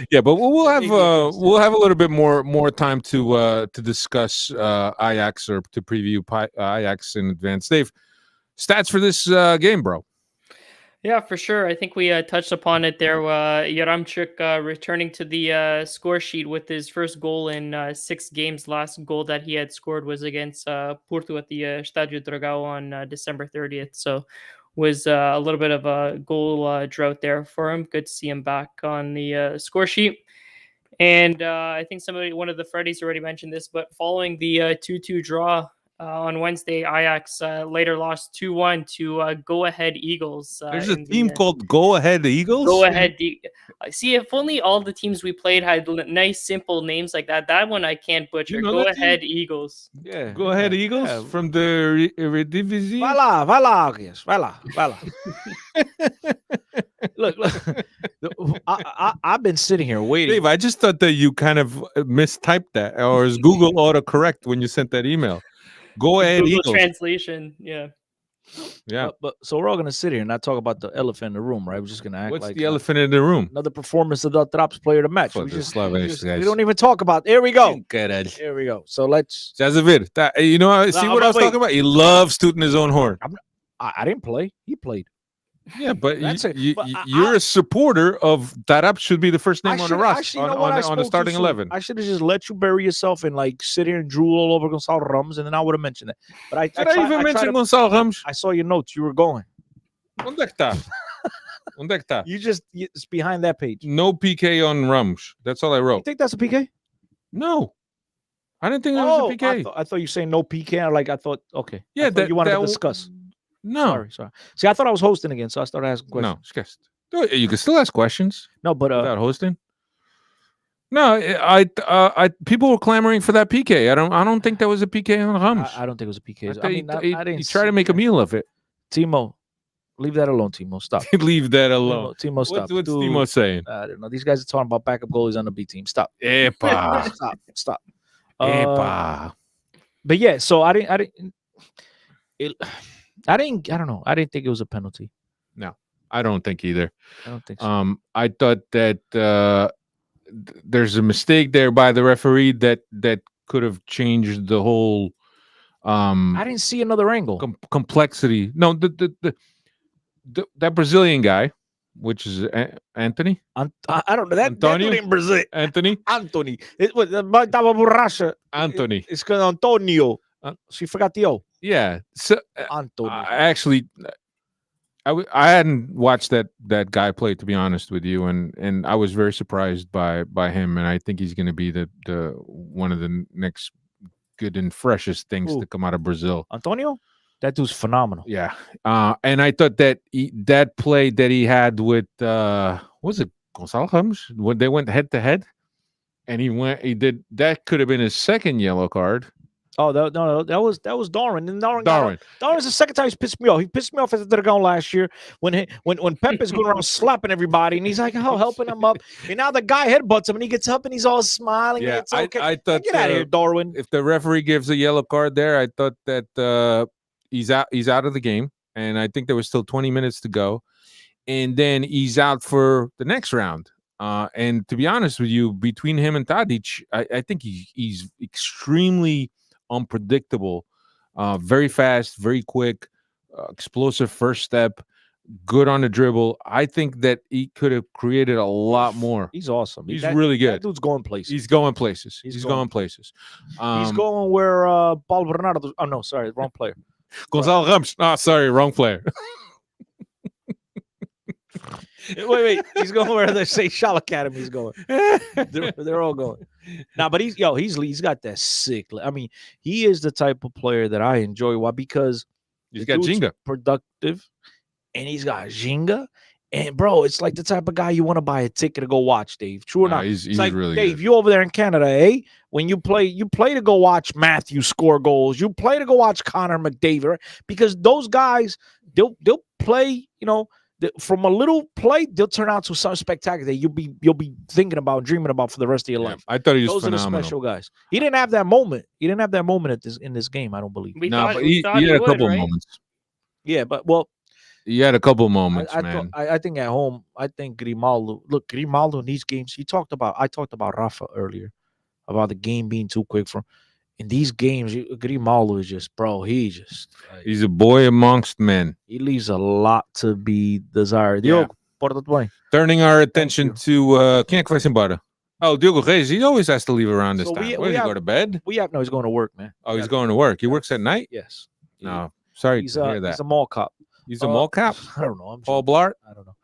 A: Yeah, but we'll have a little bit more time to discuss Ajax or to preview Ajax in advance. Dave, stats for this game, bro.
G: Yeah, for sure. I think we touched upon it there. Yaramchuk returning to the score sheet with his first goal in 6 games. Last goal that he had scored was against Porto at the Estádio Dragão on December 30th. So was a little bit of a goal drought there for him. Good to see him back on the score sheet. And I think one of the Freddies already mentioned this, but following the 2-2 draw on Wednesday, Ajax later lost 2-1 to Go Ahead Eagles.
A: There's a team called Go Ahead Eagles?
G: Go Ahead. See, if only all the teams we played had nice, simple names like that. That one I can't butcher.
A: You know
G: Go
A: that
G: Ahead Eagles.
F: Yeah.
A: Go Ahead Eagles
F: Yeah.
A: from the Eredivisie.
F: Vai lá, Arias. Vai lá. Look. I've been sitting here waiting.
A: Dave, I just thought that you kind of mistyped that, or is Google autocorrect when you sent that email? Go Ahead
G: Google
A: Eagles.
G: translation. Yeah.
A: Yeah.
F: But so we're all gonna sit here and not talk about the elephant in the room, right? We're just gonna act
A: What's
F: like
A: the elephant in the room?
F: another performance of the Traps player of the match.
A: For
F: We
A: the
F: just,
A: Slavish guys.
F: we don't even talk about. Here we go.
A: Caralho.
F: Here we go. So let's.
A: Estás a ver? You know, see
F: No,
A: what I was
F: wait.
A: talking about? He loves tooting his own horn.
F: I didn't play. He played.
A: Yeah, but
F: That's it. But
A: you're a supporter of Tarap should be the first name on the roster,
F: Actually, you know what? I
A: on
F: spoke
A: the
F: too
A: starting
F: soon.
A: 11.
F: I should have just let you bury yourself and like sit here and drool all over Gonzalo Ramos, and then I would have mentioned that. But I
A: Did I even mention Gonçalo Ramos?
F: I saw your notes. You were going.
A: Onde é que tá? Onde é que tá?
F: It's behind that page.
A: No PK on Ramos. That's all I
F: You
A: wrote.
F: think that's a PK?
A: No. I didn't think it was a PK.
F: I thought you saying no PK. I thought okay.
A: Yeah,
F: I thought you wanted to
A: w-
F: discuss.
A: No.
F: Sorry. See, I thought I was hosting again, so I started asking questions.
A: No. Esquece. You can still ask questions
F: No, but
A: without hosting. No, I people were clamoring for that PK. I don't think that was a PK on Ramos.
F: I don't think it was a PK.
A: I
F: I
A: thought
F: mean,
A: he
F: I didn't
A: tried to
F: see
A: make a
F: that.
A: meal of it.
F: Timo, leave that alone. Timo, stop.
A: Leave that alone.
F: Timo, stop.
A: What's
F: Dude,
A: Timo saying?
F: I don't know. These guys are talking about backup goalies on the B team. Stop.
A: Epa.
F: Stop.
A: Epa.
F: But yeah, so I don't know. I didn't think it was a penalty.
A: I don't think either.
F: I don't think so.
A: I thought that there's a mistake there by the referee that could have changed the whole
F: I didn't see another angle.
A: complexity. No, that Brazilian guy, which is Anthony.
F: I don't know. That
A: Antonio?
F: dude in Brazil.
A: Anthony.
F: Anthony. It was tava borracha.
A: Anthony.
F: It's called Antonio. She forgot the O.
A: Yeah. So
F: Antonio.
A: I hadn't watched that guy play, to be honest with you, and I was very surprised by him, and I think he's going to be the one of the next good and freshest things
F: Who?
A: to come out of Brazil.
F: Antonio? That dude's phenomenal.
A: Yeah. And I thought that that play that he had with was it Gonzalo Ramos when they went head to head, and he did that could have been his second yellow card.
F: Oh, no, that was Darwin. And
A: Darwin.
F: Darwin's the second time he's pissed me off. He pissed me off at the Dragon last year when Pepe's going around slapping everybody, and he's like, oh, helping him up. And now the guy headbutts him, and he gets up, and he's all smiling.
A: Yeah,
F: and it's okay.
A: I thought
F: Get out of here, Darwin.
A: If the referee gives a yellow card there, I thought that he's out of the game, and I think there was still 20 minutes to go, and then he's out for the next round. And to be honest with you, between him and Tadic, I think he's extremely unpredictable, very fast, very quick, explosive first step, good on the dribble. I think that he could have created a lot more.
F: He's awesome.
A: He's really good.
F: That dude's going places.
A: He's going places.
F: He's
A: He's
F: going
A: going places.
F: He's going where Paulo Bernardo. Oh no, sorry, wrong player.
A: Gonzalo Ramos. Oh, sorry, wrong player.
F: wait. He's going where they say Shaw Academy is going. They're all going. Nah, but he's got that sick. I mean, he is the type of player that I enjoy. Why? Because
A: He's
F: the
A: got
F: dude's
A: Ginga.
F: productive, and he's got Ginga. And bro, it's like the type of guy you want to buy a ticket to go watch, Dave. True or
A: Nah,
F: not?
A: he's
F: It's like,
A: really
F: Dave,
A: good.
F: you over there in Canada, eh? When you play to go watch Matthew score goals. You play to go watch Connor McDavid, right? Because those guys, they'll play, from a little play, they'll turn out to something spectacular that you'll be thinking about, dreaming about for the rest of your
A: Yeah,
F: life.
A: I thought he was
F: Those are the
A: phenomenal.
F: special guys. He didn't have that moment. He didn't have that moment in this game. I don't believe.
G: We
A: No,
G: thought,
A: but
G: we
A: he
G: thought
A: had
G: he
A: a
G: would,
A: couple
G: right?
A: moments.
F: Yeah, but well,
A: He had a couple moments,
F: I
A: man.
F: think at home, I think Grimaldo. Look, Grimaldo in these games. I talked about Rafa earlier about the game being too quick for him. In these games, Grimaldo is just, bro. He's
A: He's a boy amongst men.
F: he leaves a lot to be desired.
A: Yeah.
F: Diogo, porta bem.
A: Turning our attention
F: you.
A: to quem é que vai se embora? Oh, Diogo Reis. He always has to leave around this
F: So
A: time.
F: we
A: Where does he
F: have-
A: go to bed?
F: No, he's going to work, man.
A: Oh, he's going to work. He works at night.
F: Yes.
A: No, sorry
F: He's
A: to hear that.
F: he's a mall cop.
A: He's a mall cap.
F: I don't know. I'm
A: Paul
F: joking.
A: Blart.
F: I don't know.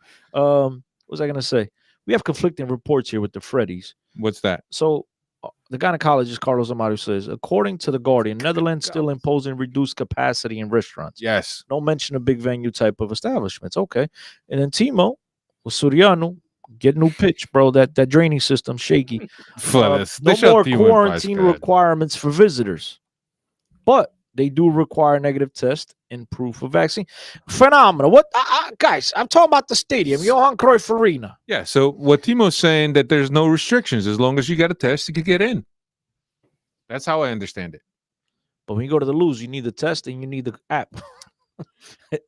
F: What was I gonna say? We have conflicting reports here with the Freddies.
A: What's that?
F: So the gynecologist Carlos Amaro says, according to the Guardian, Netherlands still imposing reduced capacity in restaurants.
A: Yes.
F: No mention of big venue type of establishments. Okay. And then Timo Suriano, get new pitch, bro. That draining system shaky. No more quarantine requirements for visitors, but they do require negative test and proof of vaccine. Phenomenal. What, guys? I'm talking about the stadium, Johan Cruyff Arena.
A: Yeah. So what Timo's saying that there's no restrictions as long as you got a test, you could get in. That's how I understand it.
F: But when you go to the Lose, you need the test and you need the app.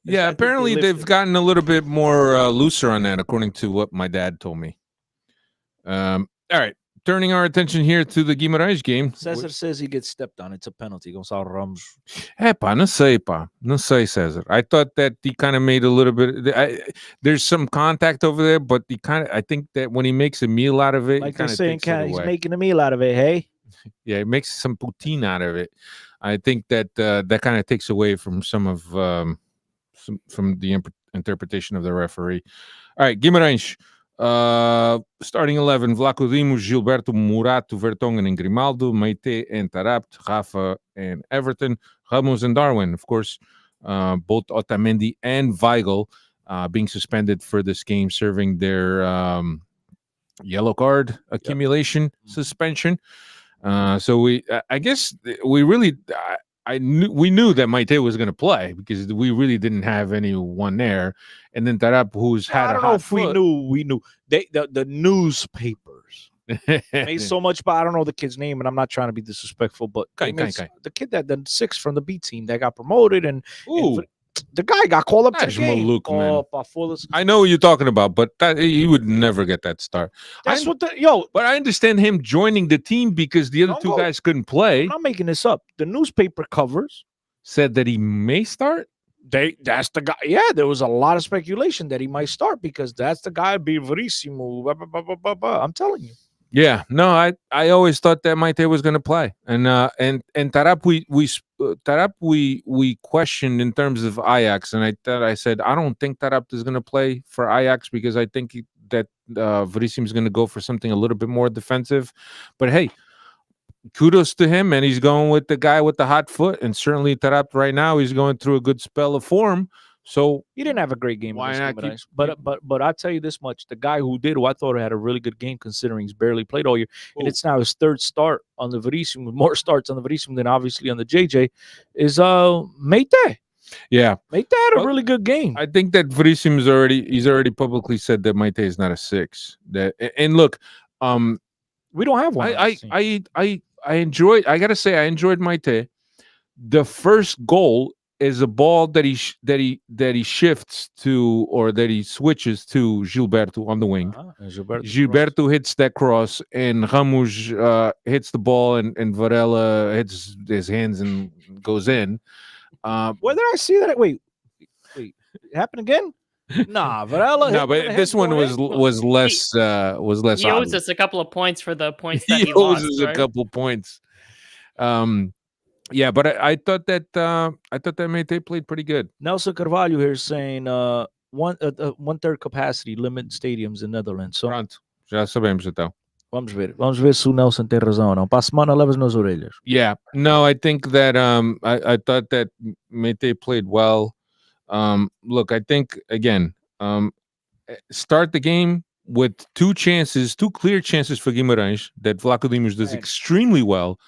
A: Yeah.
F: I think
A: Apparently
F: they
A: they've
F: lifted.
A: gotten a little bit more looser on that, according to what my dad told me. All right. Turning our attention here to the Guimarães game.
F: Cesar says he gets stepped on. It's a penalty. Gonçalo Ramos.
A: Pá, não sei, pá. Não sei, Cesar. I thought that he kind of made a little bit. There's some contact over there, but I think that when he makes a meal out of it,
F: Like
A: he
F: they're
A: kind of
F: saying,
A: takes it
F: he's
A: away.
F: making a meal out of it, hey?
A: Yeah, he makes some poutine out of it. I think that that kind of takes away from some of from the interpretation of the referee. All right, Guimarães. Starting 11, Vlaco Dimos, Gilberto, Murato, Vertonghen, and Grimaldo, Meite and Tarabt, Rafa and Everton, Ramos and Darwin. Of course, both Otamendi and Weigl being suspended for this game, serving their yellow card accumulation suspension. So I guess we really, we knew that Meite was going to play because we really didn't have anyone there. And then Tarap, who's had
F: I don't know if we knew. The newspapers made so much, but I don't know the kid's name, and I'm not trying to be disrespectful, but the kid that the 6 from the B team that got promoted, and the guy got called up to the
A: That's
F: game.
A: Maluk, man.
F: Pafulas.
A: I know what you're talking about, but he would never get that start.
F: That's
A: but I understand him joining the team because the other two guys couldn't play.
F: I'm not making this up. The newspaper covers
A: said that he may start.
F: That's the guy. Yeah, there was a lot of speculation that he might start because that's the guy. Be verissimo. I'm telling you.
A: Yeah, no, I always thought that Maite was going to play, and Tarap we questioned in terms of Ajax, and I said I don't think Tarap is going to play for Ajax because I think that Veríssimo is going to go for something a little bit more defensive, but hey, kudos to him, and he's going with the guy with the hot foot, and certainly Tarap right now he's going through a good spell of form. So
F: He didn't have a great game.
A: Why
F: in this
A: not
F: game,
A: keep-
F: Guys. But I'll tell you this much: the guy who did, who I thought had a really good game, considering he's barely played all year, and
A: Who?
F: it's now his third start on the Veríssimo, more starts on the Veríssimo than obviously on the JJ, is Meite.
A: yeah,
F: Meite had a
A: Well,
F: really good game.
A: I think that Veríssimo he's already publicly said that Maite is not a 6. That and look,
F: We don't have one. on this team.
A: I enjoyed. I gotta say, I enjoyed Maite. The first goal is a ball that he shifts to, or that he switches to Gilberto on the wing. Gilberto hits that cross, and Ramos hits the ball, and Varela hits his hands and goes in.
F: Where did I see that? Wait, it happened again? Nah, Varela.
A: No,
F: hit
A: but
F: with the
A: this
F: head
A: one
F: going
A: was
F: in.
A: less
G: He owes
A: obvious.
G: us a couple of points for the points that
A: He
G: he
A: owes
G: lost.
A: us
G: Right?
A: a couple points. Yeah, but I thought that Mete played pretty good.
F: Nelson Carvalho here saying one third capacity limit stadiums in Netherlands. So
A: Pronto, já sabemos então.
F: vamos ver se o Nelson tem razão ou não. Para a semana levas nas orelhas.
A: Yeah, no, I think that I thought that Mete played well. Look, I think again, start the game with two clear chances for Guimarães that Vlaco Dimos does
F: Man.
A: extremely well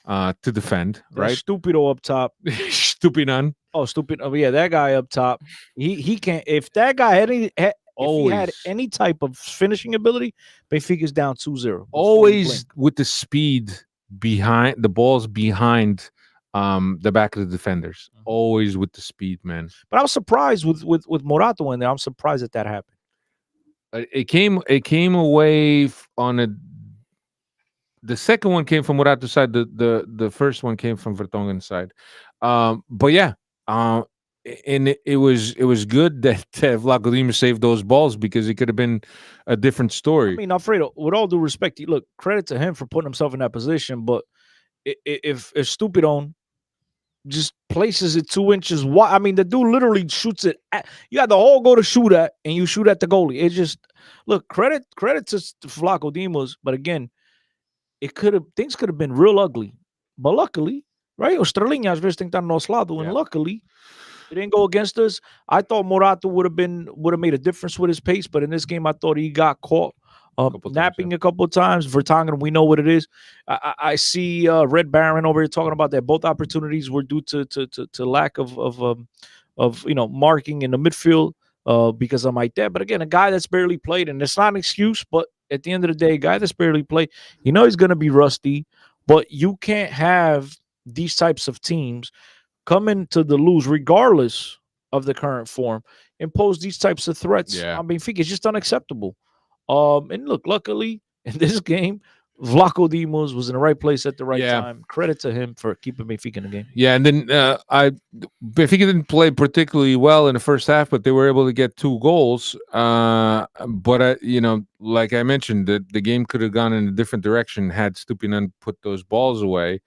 A: to defend,
F: That
A: right?
F: Stupido up top.
A: Stupinan.
F: Oh, stupid. Oh, yeah, that guy up top. He can't. If that guy had if he had
A: Always.
F: any type of finishing ability, Benfica's down 2-0. before you
A: Always
F: blink.
A: with the speed behind the balls behind the back of the defenders. Always with the speed, man.
F: But I was surprised with Morato in there. I'm surprised that happened.
A: It came away on a. The second one came from Morato's side. The first one came from Vertonghen's side. But yeah, and it was good that Vlaco Dimos saved those balls because it could have been a different story.
F: I mean, Alfredo, with all due respect, look, credit to him for putting himself in that position. But if Stupidon just places it 2 inches wide, I mean, the dude literally shoots it at, you got the whole goal to shoot at, and you shoot at the goalie. It just, look, credit to Vlaco Dimos, but again, things could have been real ugly. But luckily, right? O Estrelinha às vezes tem que estar no nosso lado, and luckily, it didn't go against us. I thought Morato would have made a difference with his pace, but in this game, I thought he got caught napping a couple of times. Vertonghen, we know what it is. I see Red Baron over here talking about that both opportunities were due to lack of marking in the midfield because of Maite. But again, a guy that's barely played, and it's not an excuse, but at the end of the day, a guy that's barely played, he's going to be rusty, but you can't have these types of teams coming to the lose, regardless of the current form, impose these types of threats.
A: Yeah.
F: I mean, it's just unacceptable. And look, luckily in this game, Vlaco Dimos was in the right place at the right time. Credit to him for keeping Benfica in the game.
A: Yeah, and then Benfica didn't play particularly well in the first half, but they were able to get 2 goals. But like I mentioned, the game could have gone in a different direction had Stupinan put those balls away.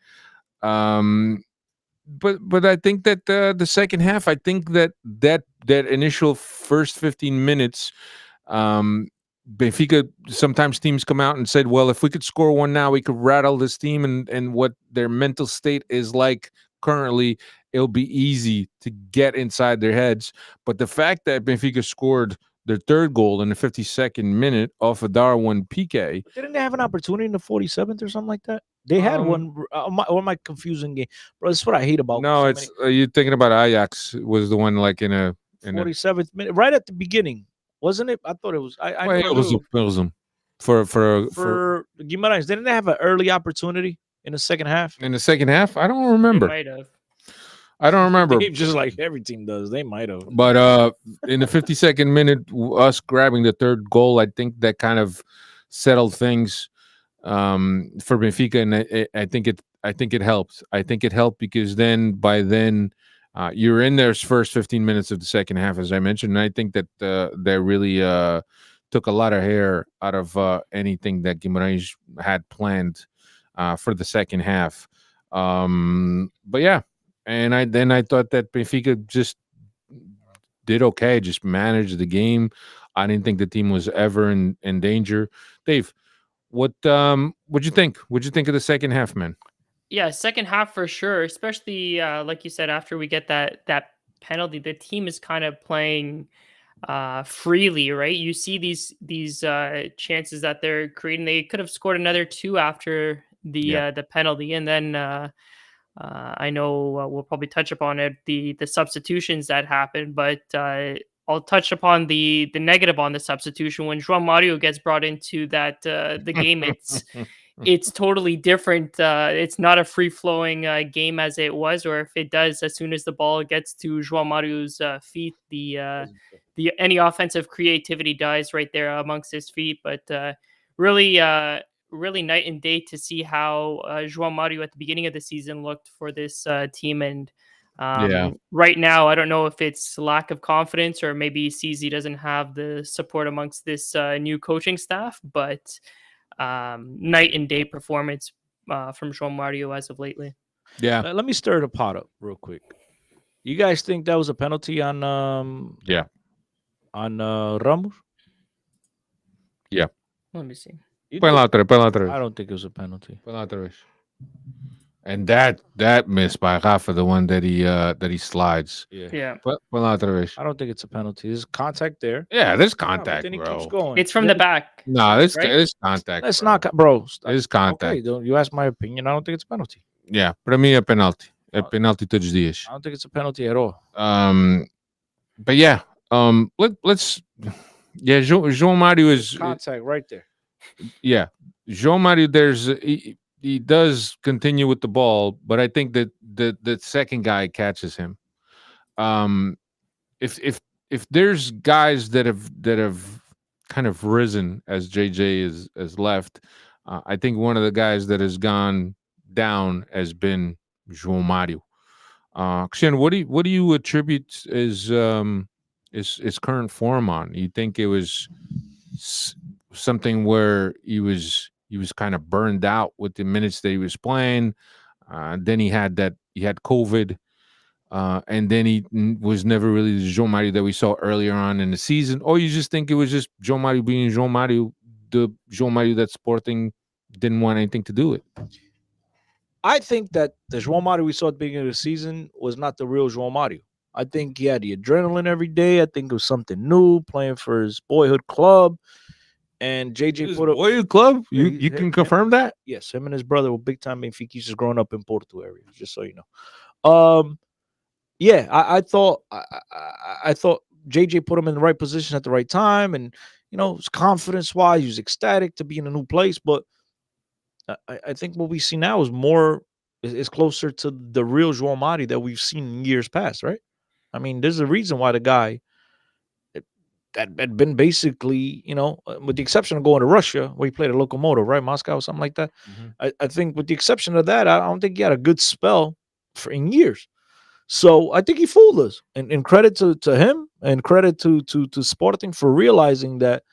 A: But I think that the second half, I think that initial first 15 minutes, Benfica, sometimes teams come out and said, well, if we could score one now, we could rattle this team, and what their mental state is like currently, it'll be easy to get inside their heads. But the fact that Benfica scored their third goal in the 52nd minute off a Darwin PK.
F: Didn't they have an opportunity in the 47th or something like that? They had one. Or am I confusing game? Bro, that's what I hate about.
A: No, it's you're thinking about Ajax was the one like in a
F: 47th minute, right at the beginning, wasn't it? I thought it was.
A: It was them for
F: Guimarães. Didn't they have an early opportunity in the second half?
A: In the second half, I don't remember.
G: They might have.
A: I don't remember.
F: Just like every team does, they might have.
A: But in the 52nd minute, us grabbing the third goal, I think that kind of settled things for Benfica, and I think it helped. I think it helped because by then you're in their first 15 minutes of the second half, as I mentioned, and I think that that really took a lot of hair out of anything that Guimarães had planned for the second half. But yeah, and I thought that Benfica just did okay, just managed the game. I didn't think the team was ever in danger. Dave, what'd you think? What'd you think of the second half, man?
G: Yeah, second half for sure, especially like you said, after we get that penalty, the team is kind of playing freely, right? You see these chances that they're creating. They could have scored another two after the penalty, and then I know we'll probably touch upon it, the substitutions that happened, but I'll touch upon the negative on the substitution. When João Mario gets brought into that the game, it's totally different. It's not a free flowing game as it was, or if it does, as soon as the ball gets to João Mario's feet, the any offensive creativity dies right there amongst his feet. But really night and day to see how João Mario at the beginning of the season looked for this team. And right now, I don't know if it's lack of confidence or maybe CZ doesn't have the support amongst this new coaching staff, but night and day performance from João Mario as of lately.
A: Yeah.
F: Let me stir the pot up real quick. You guys think that was a penalty on Ramos?
A: Yeah.
G: Let me see.
A: Põe lá outra
F: I don't think it was a penalty.
A: Põe lá outra vez. And that miss by Rafa, the one that he slides.
G: Yeah.
A: Põe lá outra vez.
F: I don't think it's a penalty. There's contact there.
A: Yeah, there's
F: Yeah, but
A: contact,
F: then he
A: bro.
F: keeps going.
G: It's from the back.
A: No, it's
G: right?
A: it's contact.
F: That's
A: bro.
F: not, bro.
A: It's contact.
F: Okay, don't you ask my opinion? I don't think it's a penalty.
A: Yeah, para mim é penalti. É penalti todos os dias.
F: I don't think it's a penalty at all.
A: But yeah, let's João Mario is
F: Contact right there.
A: yeah. João Mario, he does continue with the ball, but I think that the second guy catches him. If there's guys that have kind of risen as JJ has left, I think one of the guys that has gone down has been João Mario. Cristiano, what do you attribute his current form on? You think it was something where he was kind of burned out with the minutes that he was playing? Then he had COVID, and then he was never really the João Mario that we saw earlier on in the season. Or you just think it was just João Mario being João Mario, the João Mario that Sporting didn't want anything to do with?
F: I think that the João Mario we saw at the beginning of the season was not the real João Mario. I think he had the adrenaline every day. I think it was something new, playing for his boyhood club. And JJ put up
A: boyhood club. You can confirm that?
F: Yes, him and his brother were big time Benfiquistas growing up in Porto area. Just so you know. Yeah, I thought JJ put him in the right position at the right time, and his confidence wise, he was ecstatic to be in a new place. But I think what we see now is closer to the real João Mario that we've seen in years past, right? I mean, there's a reason why the guy that had been basically, with the exception of going to Russia, where he played at Lokomotiv, right? Moscow or something like that.
A: Mm-hmm.
F: I think with the exception of that, I don't think he had a good spell in years. So I think he fooled us. And credit to him and credit to Sporting for realizing that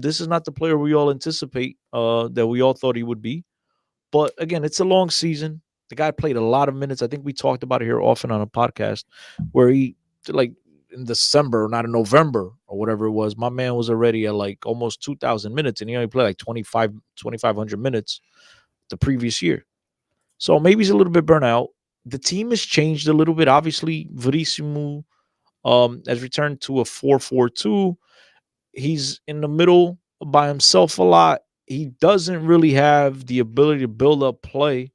F: this is not the player we all anticipate that we all thought he would be. But again, it's a long season. The guy played a lot of minutes. I think we talked about it here often on a podcast where he did like in December, not in November or whatever it was. My man was already at like almost 2,000 minutes, and he only played like 2,500 minutes the previous year. So maybe he's a little bit burnt out. The team has changed a little bit. Obviously, Verissimo has returned to a 4-4-2. He's in the middle by himself a lot. He doesn't really have the ability to build up play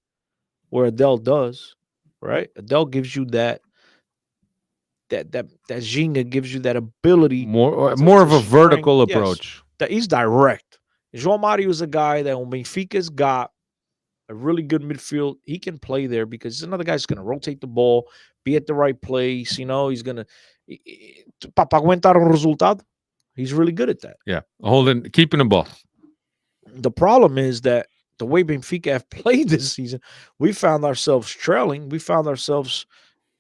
F: where Adele does, right? Adele gives you that Ginga gives you that ability.
A: More of a vertical approach.
F: That he's direct. João Mario is a guy that when Benfica's got a really good midfield, he can play there because he's another guy who's going to rotate the ball, be at the right place. He's going to aguentar un resultado. He's really good at that.
A: Yeah, keeping the ball.
F: The problem is that the way Benfica have played this season, we found ourselves trailing. We found ourselves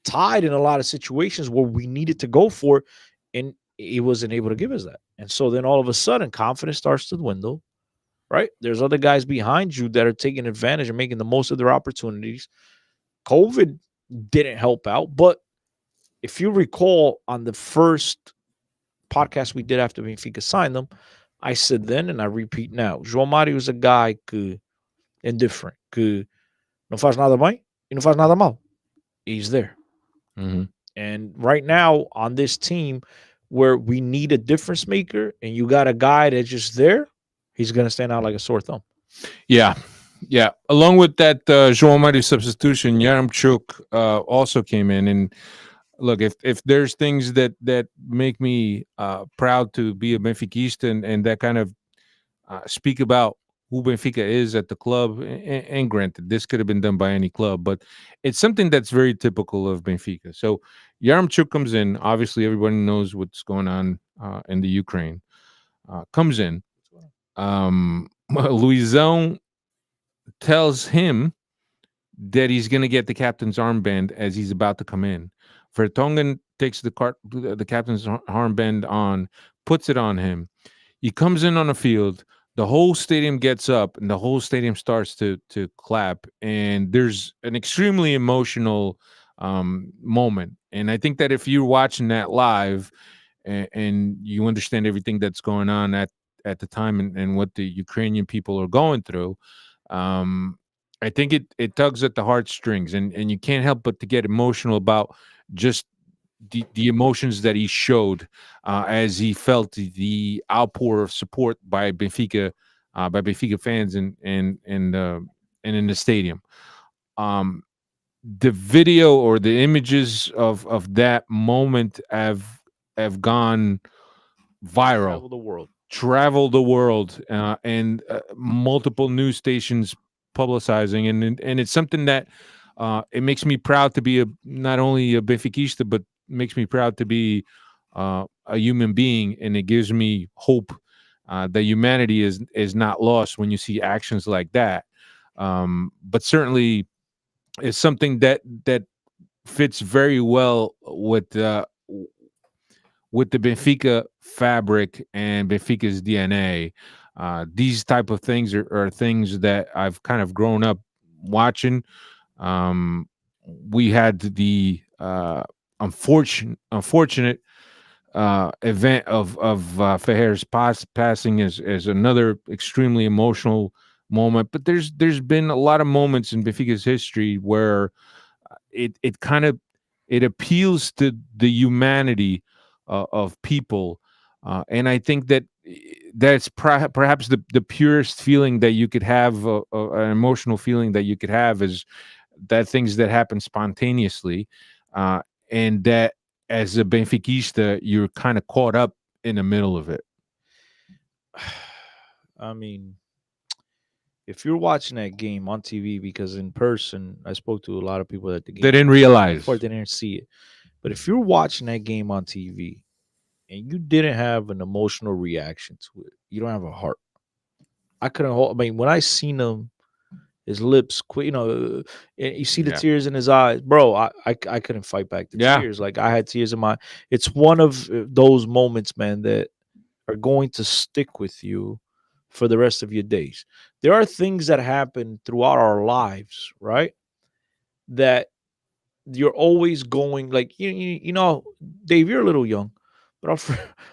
F: tied in a lot of situations where we needed to go for it, and he wasn't able to give us that. And so then all of a sudden, confidence starts to dwindle, right? There's other guys behind you that are taking advantage and making the most of their opportunities. COVID didn't help out. But if you recall on the first podcast we did after Benfica signed them, I said then and I repeat now, João Mário is a guy que indifferent, que não faz nada bem e não faz nada mal. He's there.
A: Mhm.
F: And right now on this team where we need a difference maker and you got a guy that's just there, he's going to stand out like a sore thumb.
A: Yeah. Yeah. Along with that João Mário substitution, Yaremchuk also came in. And look, if there's things that make me proud to be a Benfiquista and that kind of speak about who Benfica is at the club, and granted, this could have been done by any club, but it's something that's very typical of Benfica. So Yaremchuk comes in. Obviously, everybody knows what's going on in the Ukraine. Comes in. Luizão tells him that he's going to get the captain's armband as he's about to come in. Vertonghen takes the captain's armband on, puts it on him. He comes in on the field. The whole stadium gets up and the whole stadium starts to clap. And there's an extremely emotional moment. And I think that if you're watching that live and you understand everything that's going on at the time and what the Ukrainian people are going through, I think it tugs at the heartstrings, and you can't help but to get emotional about just the emotions that he showed as he felt the outpour of support by Benfica fans and in the stadium. The video or the images of that moment have gone viral. Travel the world, and multiple news stations publicizing, and it's something that it makes me proud to be not only a Benfiquista, but makes me proud to be a human being, and it gives me hope that humanity is not lost when you see actions like that. But certainly, it's something that fits very well with the Benfica fabric and Benfica's DNA. These type of things are things that I've kind of grown up watching. We had the unfortunate event of Ferreira's passing as another extremely emotional moment. But there's been a lot of moments in Benfica's history where it appeals to the humanity of people, and I think that's perhaps the purest feeling that you could have, an emotional feeling that you could have, is that things that happen spontaneously, and that as a Benfiquista, you're kind of caught up in the middle of it.
F: I mean, if you're watching that game on TV, because in person, I spoke to a lot of people at the game.
A: They didn't realize.
F: Before they didn't see it. But if you're watching that game on TV and you didn't have an emotional reaction to it, you don't have a heart. I couldn't hold. I mean, when I seen him, his lips quit, and you see the tears in his eyes, bro. I couldn't fight back the tears. Like, I had tears in my. It's one of those moments, man, that are going to stick with you for the rest of your days. There are things that happen throughout our lives, right? That you're always going, like, you know, Dave, you're a little young, but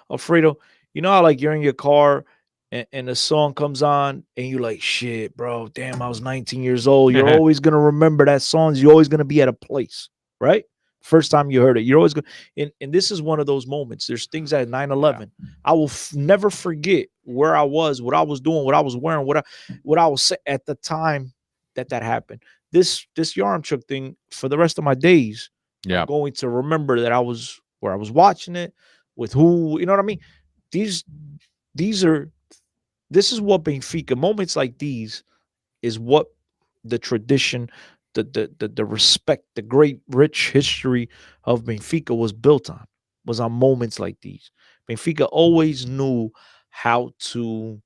F: Alfredo, you know how, like, you're in your car and a song comes on and you're like, shit, bro, damn, I was 19 years old. You're always going to remember that song. You're always going to be at a place, right? First time you heard it, you're always going to, and this is one of those moments. There's things at 9/11. I will never forget where I was, what I was doing, what I was wearing, what I was at the time that happened. This Yaremchuk thing, for the rest of my days, I'm going to remember that I was where I was watching it, with who, you know what I mean? This is what Benfica, moments like these is what the tradition, the respect, the great rich history of Benfica was built on, was on moments like these. Benfica always knew how to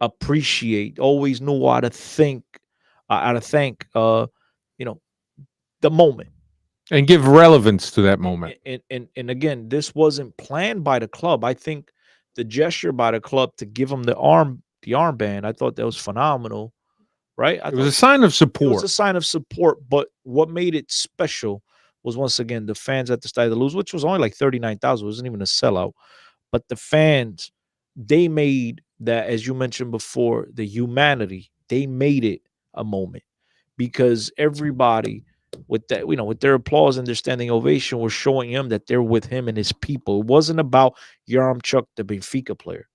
F: appreciate, always knew how to thank, the moment.
A: And give relevance to that moment.
F: And again, this wasn't planned by the club. I think the gesture by the club to give him the armband, I thought that was phenomenal, right?
A: It was a sign of
F: It was
A: support.
F: a sign of support, but what made it special was once again the fans at the Stade de Luz, which was only like 39,000, it wasn't even a sellout. But the fans, they made that, as you mentioned before, the humanity, they made it a moment because everybody with that, with their applause and their standing ovation were showing him that they're with him and his people. It wasn't about Yaremchuk, the Benfica player.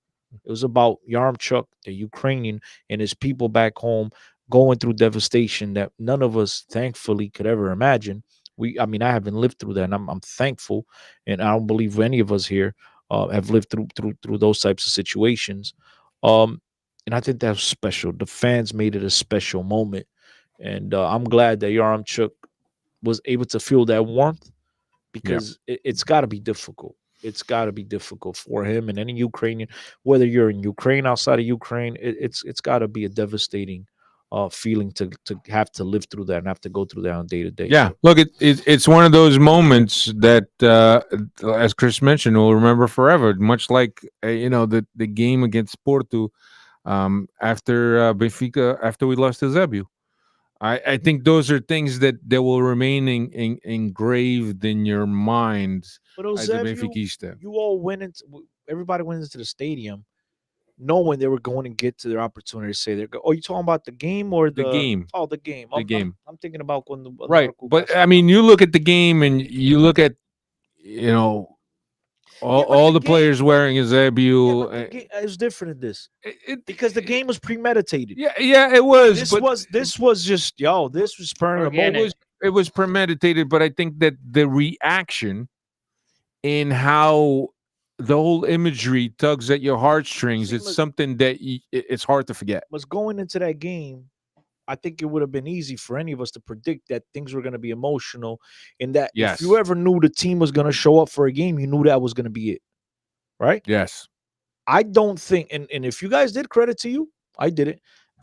F: It was about Yaremchuk, the Ukrainian, and his people back home going through devastation that none of us, thankfully, could ever imagine. I mean, I haven't lived through that, and I'm thankful, and I don't believe any of us here have lived through those types of situations. And I think that was special. The fans made it a special moment, and I'm glad that Yaremchuk was able to feel that warmth because it's got to be difficult. It's got to be difficult for him and any Ukrainian, whether you're in Ukraine, outside of Ukraine. It's got to be a devastating feeling to have to live through that and have to go through that on day to day.
A: Yeah, look, it's one of those moments that, as Chris mentioned, we'll remember forever. Much like the game against Porto after Benfica, after we lost to Eusébio. I think those are things that will remain engraved in your mind
F: But
A: as a
F: Eusébio,
A: Benfiquista.
F: everybody went into the stadium knowing they were going to get to their opportunity to say you talking about the game or
A: The game.
F: Oh, the game.
A: The game.
F: I'm thinking about when the
A: Right, but I mean, you look at the game and you look at all the
F: game-
A: players wearing Eusébio.
F: it was different in this because the game was premeditated.
A: Yeah, it was.
F: This was just this was spurring a
G: Organic.
F: moment.
A: It was premeditated, but I think that the reaction in how the whole imagery tugs at your heartstrings,
F: See,
A: it's
F: look-
A: something that it's hard to forget.
F: Was going into that game, I think it would have been easy for any of us to predict that things were going to be emotional, and that
A: Yes.
F: if you ever knew the team was going to show up for a game, you knew that was going to be it, right?
A: Yes.
F: I don't think, and if you guys did, credit to you, I did it.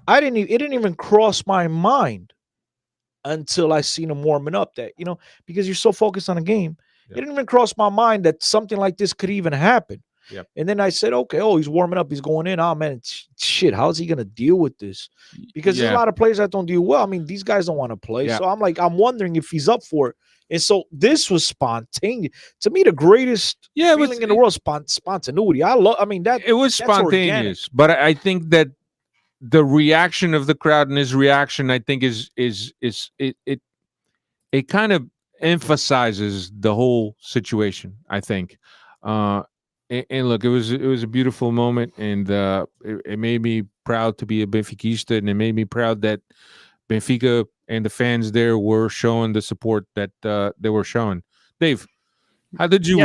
F: It didn't even cross my mind until I seen them warming up. That because you're so focused on the game, it didn't even cross my mind that something like this could even happen.
A: Yep.
F: And then I said, okay, he's warming up, he's going in. Oh man, shit, how's he gonna deal with this? Because there's a lot of players that don't deal well. I mean, these guys don't want to play,
A: Yeah.
F: so I'm wondering if he's up for it. And so this was spontaneous. To me, the greatest feeling in the world, spontaneity. I mean that
A: it was
F: that's organic.
A: spontaneous, but I think that the reaction of the crowd and his reaction, I think, it kind of emphasizes the whole situation. I think, and look, it was a beautiful moment, and it made me proud to be a Benfiquista, and it made me proud that Benfica and the fans there were showing the support that they were showing. Dave, how did you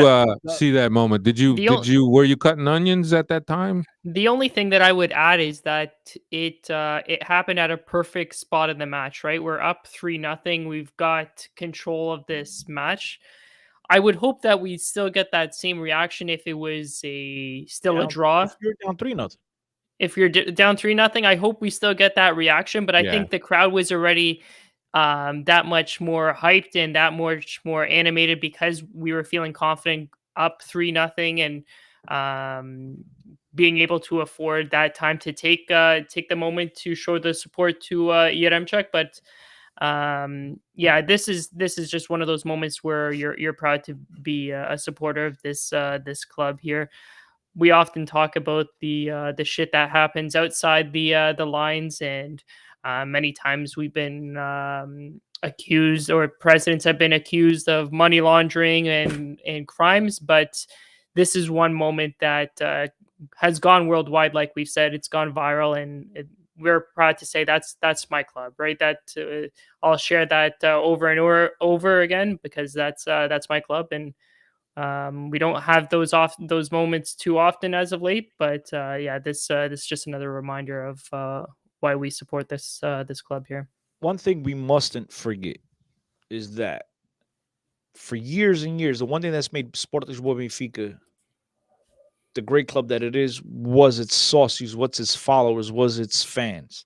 A: see that moment? Were you cutting onions at that time?
G: The only thing that I would add is that it happened at a perfect spot in the match, right? We're up 3-0. We've got control of this match. I would hope that we still get that same reaction if it was a draw.
F: If you're down 3-0.
G: If you're down 3-0, I hope we still get that reaction. But I think the crowd was already that much more hyped and that much more animated because we were feeling confident up 3-0 and being able to afford that time to take the moment to show the support to Yaremchuk. But this is just one of those moments where you're proud to be a supporter of this club here. We often talk about the shit that happens outside the lines, and many times we've been accused, or presidents have been accused of money laundering and crimes. But this is one moment that has gone worldwide. Like we've said, it's gone viral, and we're proud to say that's my club, right? That I'll share that over and over again because that's my club, and we don't have those moments too often as of late. But this is just another reminder of why we support this club here.
F: One thing we mustn't forget is that for years and years, the one thing that's made Sport Lisboa Benfica the great club that it is was its saucies, what's its followers, was its fans.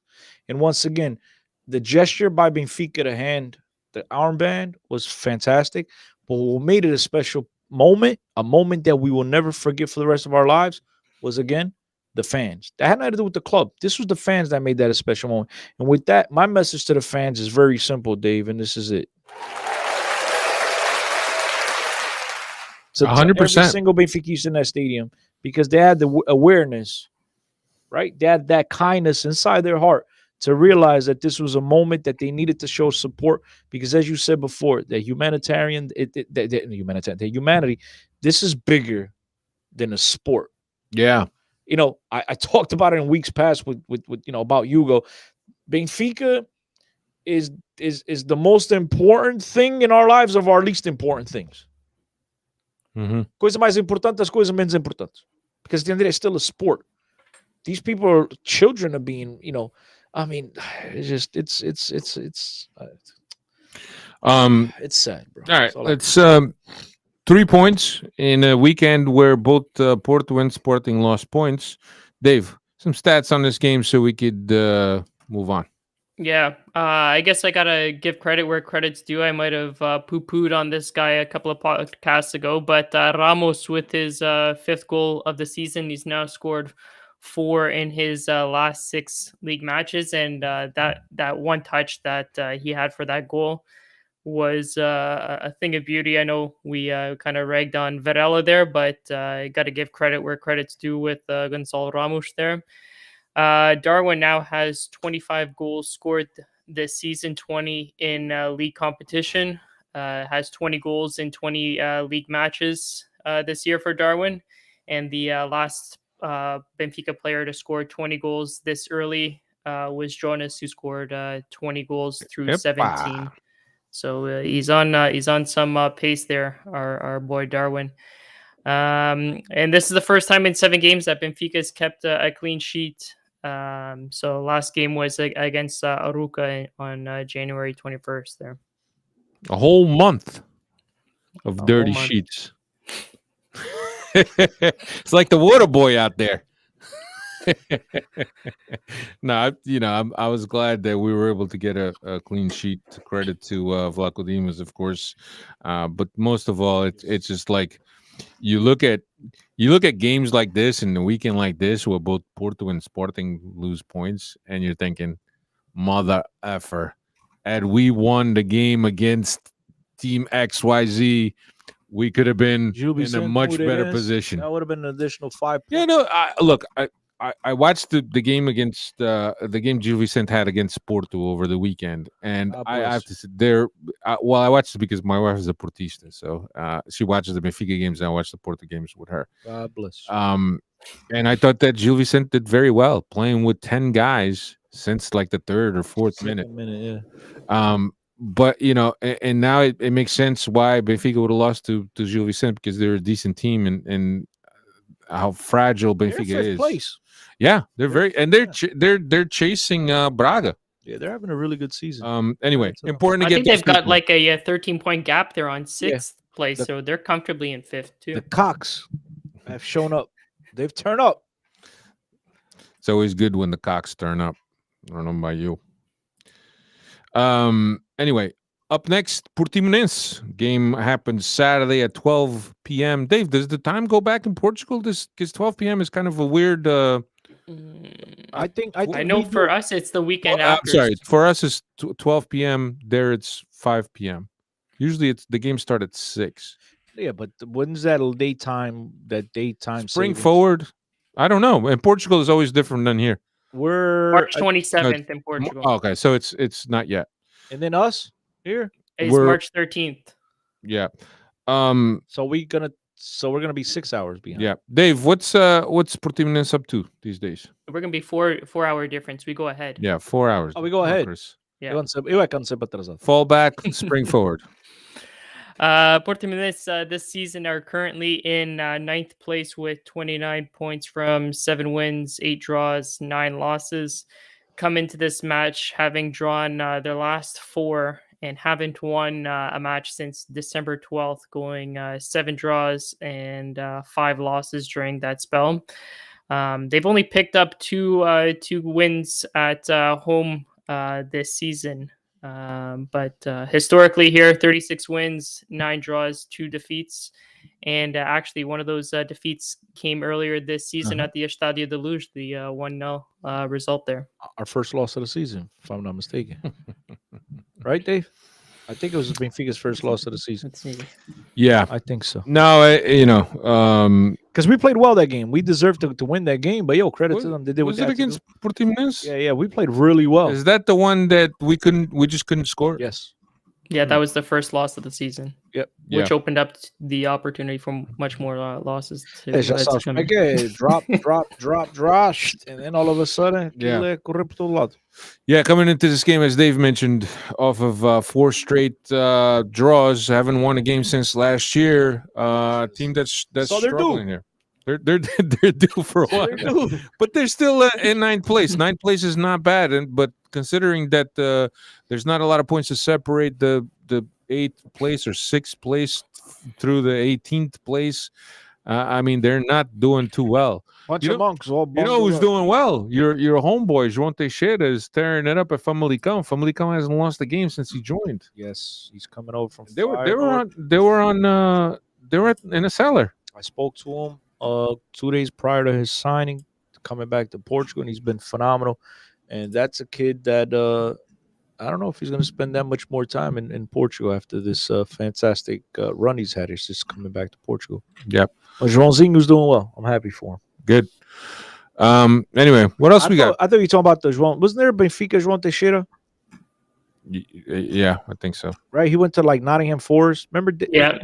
F: And once again, the gesture by Benfica to hand the armband was fantastic. But what made it a special moment, a moment that we will never forget for the rest of our lives, was, again, the fans. That had nothing to do with the club. This was the fans that made that a special moment. And with that, my message to the fans is very simple, Dave, and this is it. So to every
A: 100%.
F: single Benfiquista in that stadium, because they had the awareness, right? They had that kindness inside their heart to realize that this was a moment that they needed to show support. Because, as you said before, the humanity, this is bigger than a sport.
A: Yeah.
F: I talked about it in weeks past with about Hugo. Benfica is the most important thing in our lives of our least important things. Coisa mais importante das coisas menos importantes. Because at the end of the day, it's still a sport. These people are children of being, I mean, it's sad, bro.
A: All right, let's 3 points in a weekend where both Porto and Sporting lost points. Dave, some stats on this game so we could move on.
G: Yeah, I guess I gotta give credit where credit's due. I might have poo-pooed on this guy a couple of podcasts ago, but Ramos with his 5th goal of the season, he's now scored 4 in his last 6 league matches, and that one touch that he had for that goal was a thing of beauty. I know we kind of ragged on Varela there, but I got to give credit where credit's due with Gonçalo Ramos there. Darwin now has 25 goals scored this season, 20 in league competition, has 20 goals in 20 league matches this year for Darwin. And the last Benfica player to score 20 goals this early was Jonas, who scored 20 goals through 17. So he's on some pace there, our boy Darwin. And this is the first time in 7 games that Benfica's kept a clean sheet. So last game was against Arouca on January 21st there.
A: A whole month of dirty sheets. It's like the water boy out there. No, I was glad that we were able to get a clean sheet. Credit to Vlaco Dimas, of course, but most of all, it's just like you look at games like this and the weekend like this where both Porto and Sporting lose points, and you're thinking, mother effer, had we won the game against Team XYZ, we could have been in a much better position.
F: That would have been an additional 5 points.
A: Yeah, no, I watched the game against the game Gil Vicente had against Porto over the weekend, and I have to sit there. Well, I watched it because my wife is a Portista, so she watches the Benfica games, and I watch the Porto games with her.
F: God bless.
A: And I thought that Gil Vicente did very well, playing with 10 guys since like the 3rd or 4th minute.
F: Yeah.
A: But and now it makes sense why Benfica would have lost to Gil Vicente, because they're a decent team, and how fragile Benfica is.
F: Place.
A: Yeah, they're chasing Braga.
F: Yeah, they're having a really good season.
A: Anyway, important to
G: I
A: get.
G: think they've got like a 13-point gap. They're on 6th place, so they're comfortably in 5th too.
F: The Cocks have shown up. They've turned up.
A: It's always good when the Cocks turn up. I don't know about you. Anyway, up next, Portimonense game happens Saturday at 12 p.m. Dave, does the time go back in Portugal? Because 12 p.m. is kind of a weird.
F: I think
G: I know for us it's the weekend
A: I'm
G: after.
A: sorry, for us it's 12 p.m. There it's 5 p.m. Usually the game start at 6.
F: Yeah, but when's that daytime?
A: Spring
F: savings?
A: forward. I don't know. In Portugal is always different than here.
F: We're
G: March 27th in Portugal.
A: Okay, so it's not yet.
F: And then us here.
G: It's March 13th.
A: Yeah.
F: So we're gonna be 6 hours behind.
A: Yeah. Dave, what's Portimonense up to these days?
G: We're gonna be 4-hour difference. We go ahead.
A: Yeah, 4 hours.
F: Oh, we go ahead.
G: Yeah.
A: Fall back, spring forward.
G: Portimonense this season are currently in 9th place with 29 points from 7 wins, 8 draws, 9 losses. Come into this match having drawn their last 4 and haven't won a match since December 12th, going 7 draws and 5 losses during that spell. They've only picked up two wins at home this season. But historically here, 36 wins, 9 draws, 2 defeats. And actually, one of those defeats came earlier this season at the Estadio de Luz, the 1-0 result there.
F: Our first loss of the season, if I'm not mistaken. Right, Dave? I think it was Benfica's first loss of the season.
G: Let's see.
A: Yeah.
F: I think so.
A: No,
F: Because we played well that game. We deserved to win that game. But yo, credit to them. They did what
A: was
F: they
A: it
F: had to
A: against
F: do.
A: Portimonense?
F: Yeah, we played really well.
A: Is that the one that we just couldn't score?
F: Yes.
G: Yeah, that was the first loss of the season.
F: Yep.
G: Which opened up the opportunity for much more losses.
F: É, já sabes como é que é. Drop, and then all of a sudden, aquilo é correr por todo lado.
A: Yeah, coming into this game, as Dave mentioned, off of 4 straight draws, haven't won a game since last year. Team that's
F: So they're
A: struggling here. They're due for a while, but they're still in 9th place. 9th place is not bad, but considering that there's not a lot of points to separate the 8th place or 6th place through the 18th place, I mean they're not doing too well.
F: Bunch of monks all
A: You know who's doing well? Your homeboy João Teixeira is tearing it up at Famalicão. Famalicão hasn't lost a game since he joined.
F: Yes, he's coming over from.
A: They were in a cellar.
F: I spoke to him 2 days prior to his signing, coming back to Portugal, and he's been phenomenal. And that's a kid that I don't know if he's going to spend that much more time in Portugal after this fantastic run he's had. He's just coming back to Portugal.
A: Yep.
F: But Joãozinho's doing well. I'm happy for him.
A: Good. Anyway, what else we got?
F: I thought you were talking about the João. Wasn't there a Benfica João Teixeira?
A: Yeah, I think so.
F: Right? He went to like Nottingham Forest. Remember?
G: Yeah.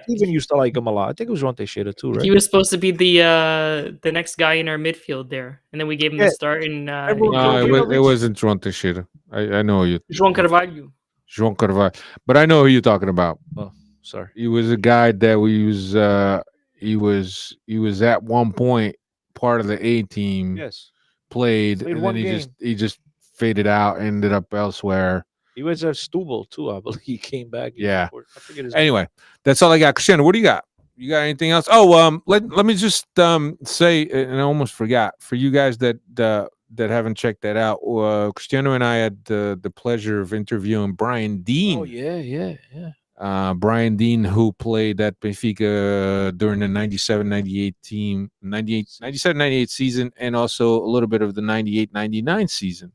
F: Steven used to like him a lot. I think it was João Teixeira too, right?
G: He was supposed to be the next guy in our midfield there, and then we gave him the start. And
A: No, it wasn't João Teixeira. I know you.
G: João Carvalho.
A: João Carvalho. But I know who you're talking about.
F: Oh, sorry.
A: He was a guy that he was at one point part of the A team.
F: Yes.
A: Played
F: Played
A: and
F: one
A: then
F: game.
A: he just faded out, ended up elsewhere.
F: He was at Stubble too, I believe. He came back.
A: Yeah.
F: I forget his
A: Anyway, that's all I got. Cristiano, what do you got? You got anything else? Oh, let me just say, and I almost forgot, for you guys that haven't checked that out, Cristiano and I had the pleasure of interviewing Brian Dean.
F: Oh yeah.
A: Brian Dean, who played at Benfica during the 97-98 team, 97-98 season, and also a little bit of the 98-99 season.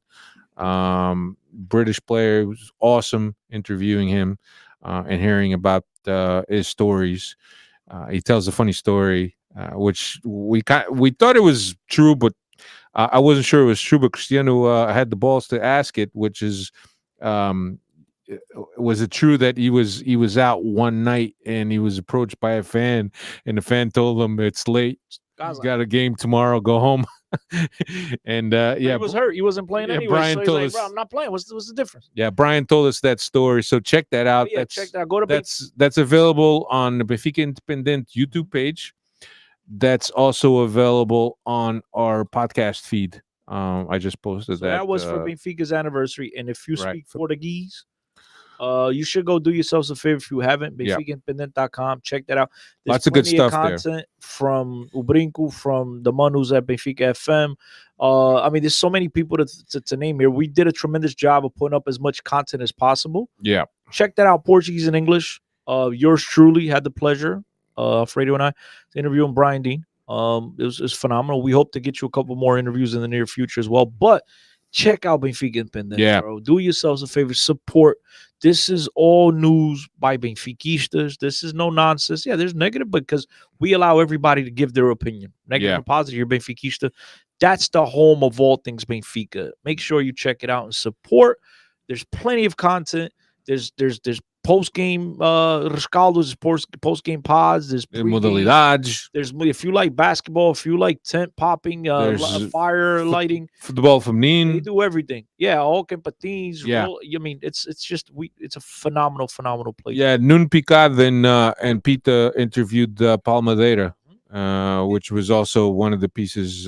A: British player. It was awesome interviewing him and hearing about his stories. He tells a funny story, which we thought it was true, but I wasn't sure it was true. But Cristiano had the balls to ask it, which is, was it true that he was out one night and he was approached by a fan, and the fan told him it's late, he's got a game tomorrow, go home. And
F: he was hurt. He wasn't playing anyway.
A: Brian
F: so he's
A: told
F: like,
A: us,
F: "Bro, I'm not playing. What's the difference?"
A: Yeah, Brian told us that story. So check that out.
F: Yeah, check that out. Go to
A: that's available on the Benfica Independent YouTube page. That's also available on our podcast feed. I just posted that.
F: That was for Benfica's anniversary. And if you
A: right.
F: speak Portuguese, you should go do yourselves a favor if you haven't. BenficaIndependent.com. Check that out. There's
A: lots of good stuff
F: content
A: there.
F: From Ubrinco, from the Manus at Benfica FM. I mean, there's so many people to name here. We did a tremendous job of putting up as much content as possible.
A: Yeah.
F: Check that out, Portuguese and English. Yours truly had the pleasure, Fredo and I, to interviewing Brian Dean. It was phenomenal. We hope to get you a couple more interviews in the near future as well. But check out Benfica Independent, bro. Do yourselves a favor. Support. This is all news by Benfiquistas. This is no nonsense. Yeah, there's negative because we allow everybody to give their opinion. Negative and positive. You're Benfiquista. That's the home of all things Benfica. Make sure you check it out and support. There's plenty of content. There's post-game rescaldos, post-game pods. There's
A: modalidades.
F: There's, if you like basketball, if you like tent popping, fire lighting,
A: football feminino.
F: They do everything. Yeah, all patins.
A: Yeah.
F: I mean, it's a phenomenal place.
A: Yeah, Nun Picard and Peter interviewed Paul Madeira, which was also one of the pieces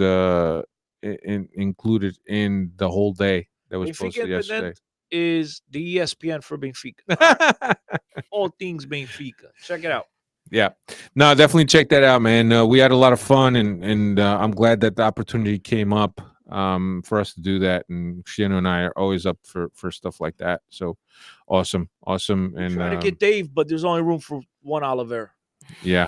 A: included in the whole day that was posted yesterday.
F: Is the ESPN for Benfica. All things Benfica. Check it out.
A: Yeah. No, definitely check that out, man. We had a lot of fun, and I'm glad that the opportunity came up for us to do that. And Cristiano and I are always up for stuff like that. So awesome. And
F: Trying to get Dave, but there's only room for one Oliver.
A: yeah.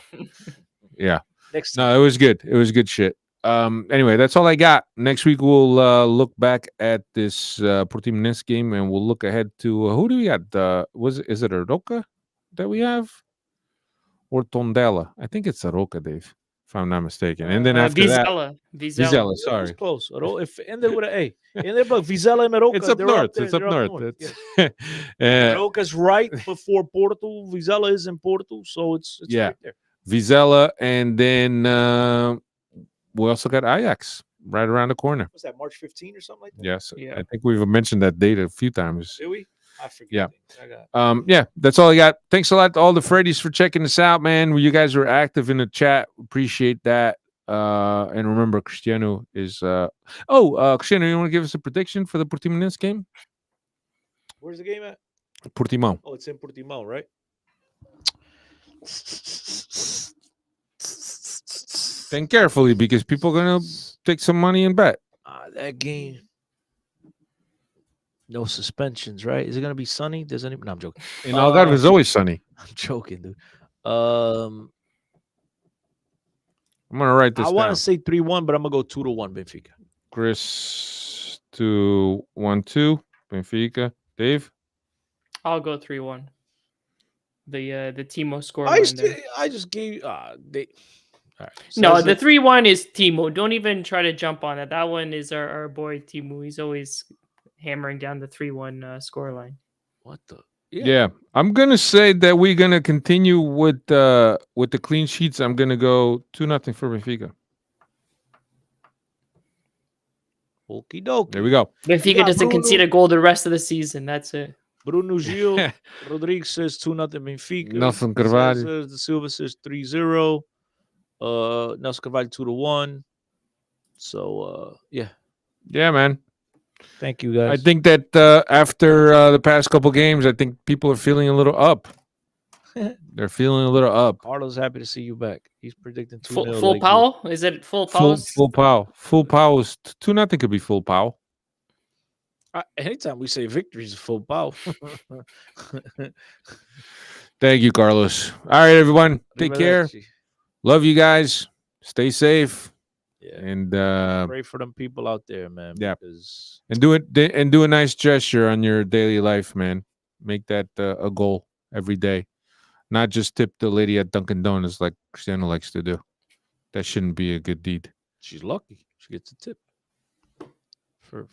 F: Next
A: No, it was good. It was good shit. Anyway, that's all I got. Next week we'll look back at this Portimonense game, and we'll look ahead to who do we got? Is it a Roca that we have, or Tondela? I think it's a Roca, Dave, if I'm not mistaken. And then after that, Vizela. Sorry,
F: It's close. If it ended with an A, ended like Vizela and Roca.
A: It's up
F: they're
A: north.
F: there,
A: It's up
F: they're
A: north.
F: Yeah. Roca's right before Porto. Vizela is in Porto, so it's
A: Yeah.
F: right there.
A: Vizela, and then we also got Ajax right around the corner.
F: Was that March 15 or something like that?
A: Yes,
G: Yeah.
A: I think we've mentioned that date a few times.
F: Did we? I forget.
A: Yeah.
F: I got
A: Yeah, that's all I got. Thanks a lot to all the Freddies for checking us out, man. You guys were active in the chat. Appreciate that. And remember, Cristiano is Cristiano, you want to give us a prediction for the Portimonense game?
F: Where's the game at?
A: Portimão.
F: Oh, it's in Portimão, right?
A: Think carefully because people are gonna take some money and bet.
F: That game. No suspensions, right? Is it gonna be sunny? No, I'm joking.
A: In Algarve is always sunny.
F: I'm joking, dude.
A: I'm gonna write this
F: I
A: down.
F: want to say 3-1, but I'm gonna go 2-1 Benfica.
A: Chris 2-1-2 Benfica. Dave.
G: I'll go 3-1. The Timo score.
F: I just gave they. All right.
G: No,
F: Says
G: the
F: it.
G: 3-1 is Timo. Don't even try to jump on it. That one is our boy Timo. He's always hammering down the 3-1 score line.
F: What the?
A: Yeah, I'm gonna say that we're gonna continue with the clean sheets. I'm gonna go 2-0 for Benfica.
F: Okie dokie.
A: There we go.
G: Benfica
F: got
G: doesn't
F: Bruno.
G: concede a goal the rest of the season. That's it.
F: Bruno Gil Rodrigues says 2-0 Benfica.
A: Nelson Carvalho.
F: Cesar da Silva says 3-0. Nelson Carvalho 2-1. So yeah.
A: Yeah, man.
F: Thank you guys.
A: I think that after the past couple games, I think people are feeling a little up. They're feeling a little up.
F: Carlos happy to see you back. He's predicting 2-0.
G: Full
F: like
G: power? Is it full power?
A: Full pow. Full pow is 2-0 could be full pow.
F: Anytime we say victory is full power.
A: Thank you, Carlos. All right, everyone. Take care.
F: Arrivederci.
A: Love you guys. Stay safe.
F: Yeah.
A: And
F: Pray for them people out there, man.
A: Yeah.
F: Because
A: do a nice gesture on your daily life, man. Make that a goal every day. Not just tip the lady at Dunkin' Donuts like Cristiano likes to do. That shouldn't be a good deed.
F: she's lucky. She gets a tip. For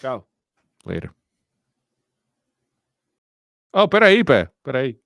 F: Ciao.
A: Later. Oh, peraí.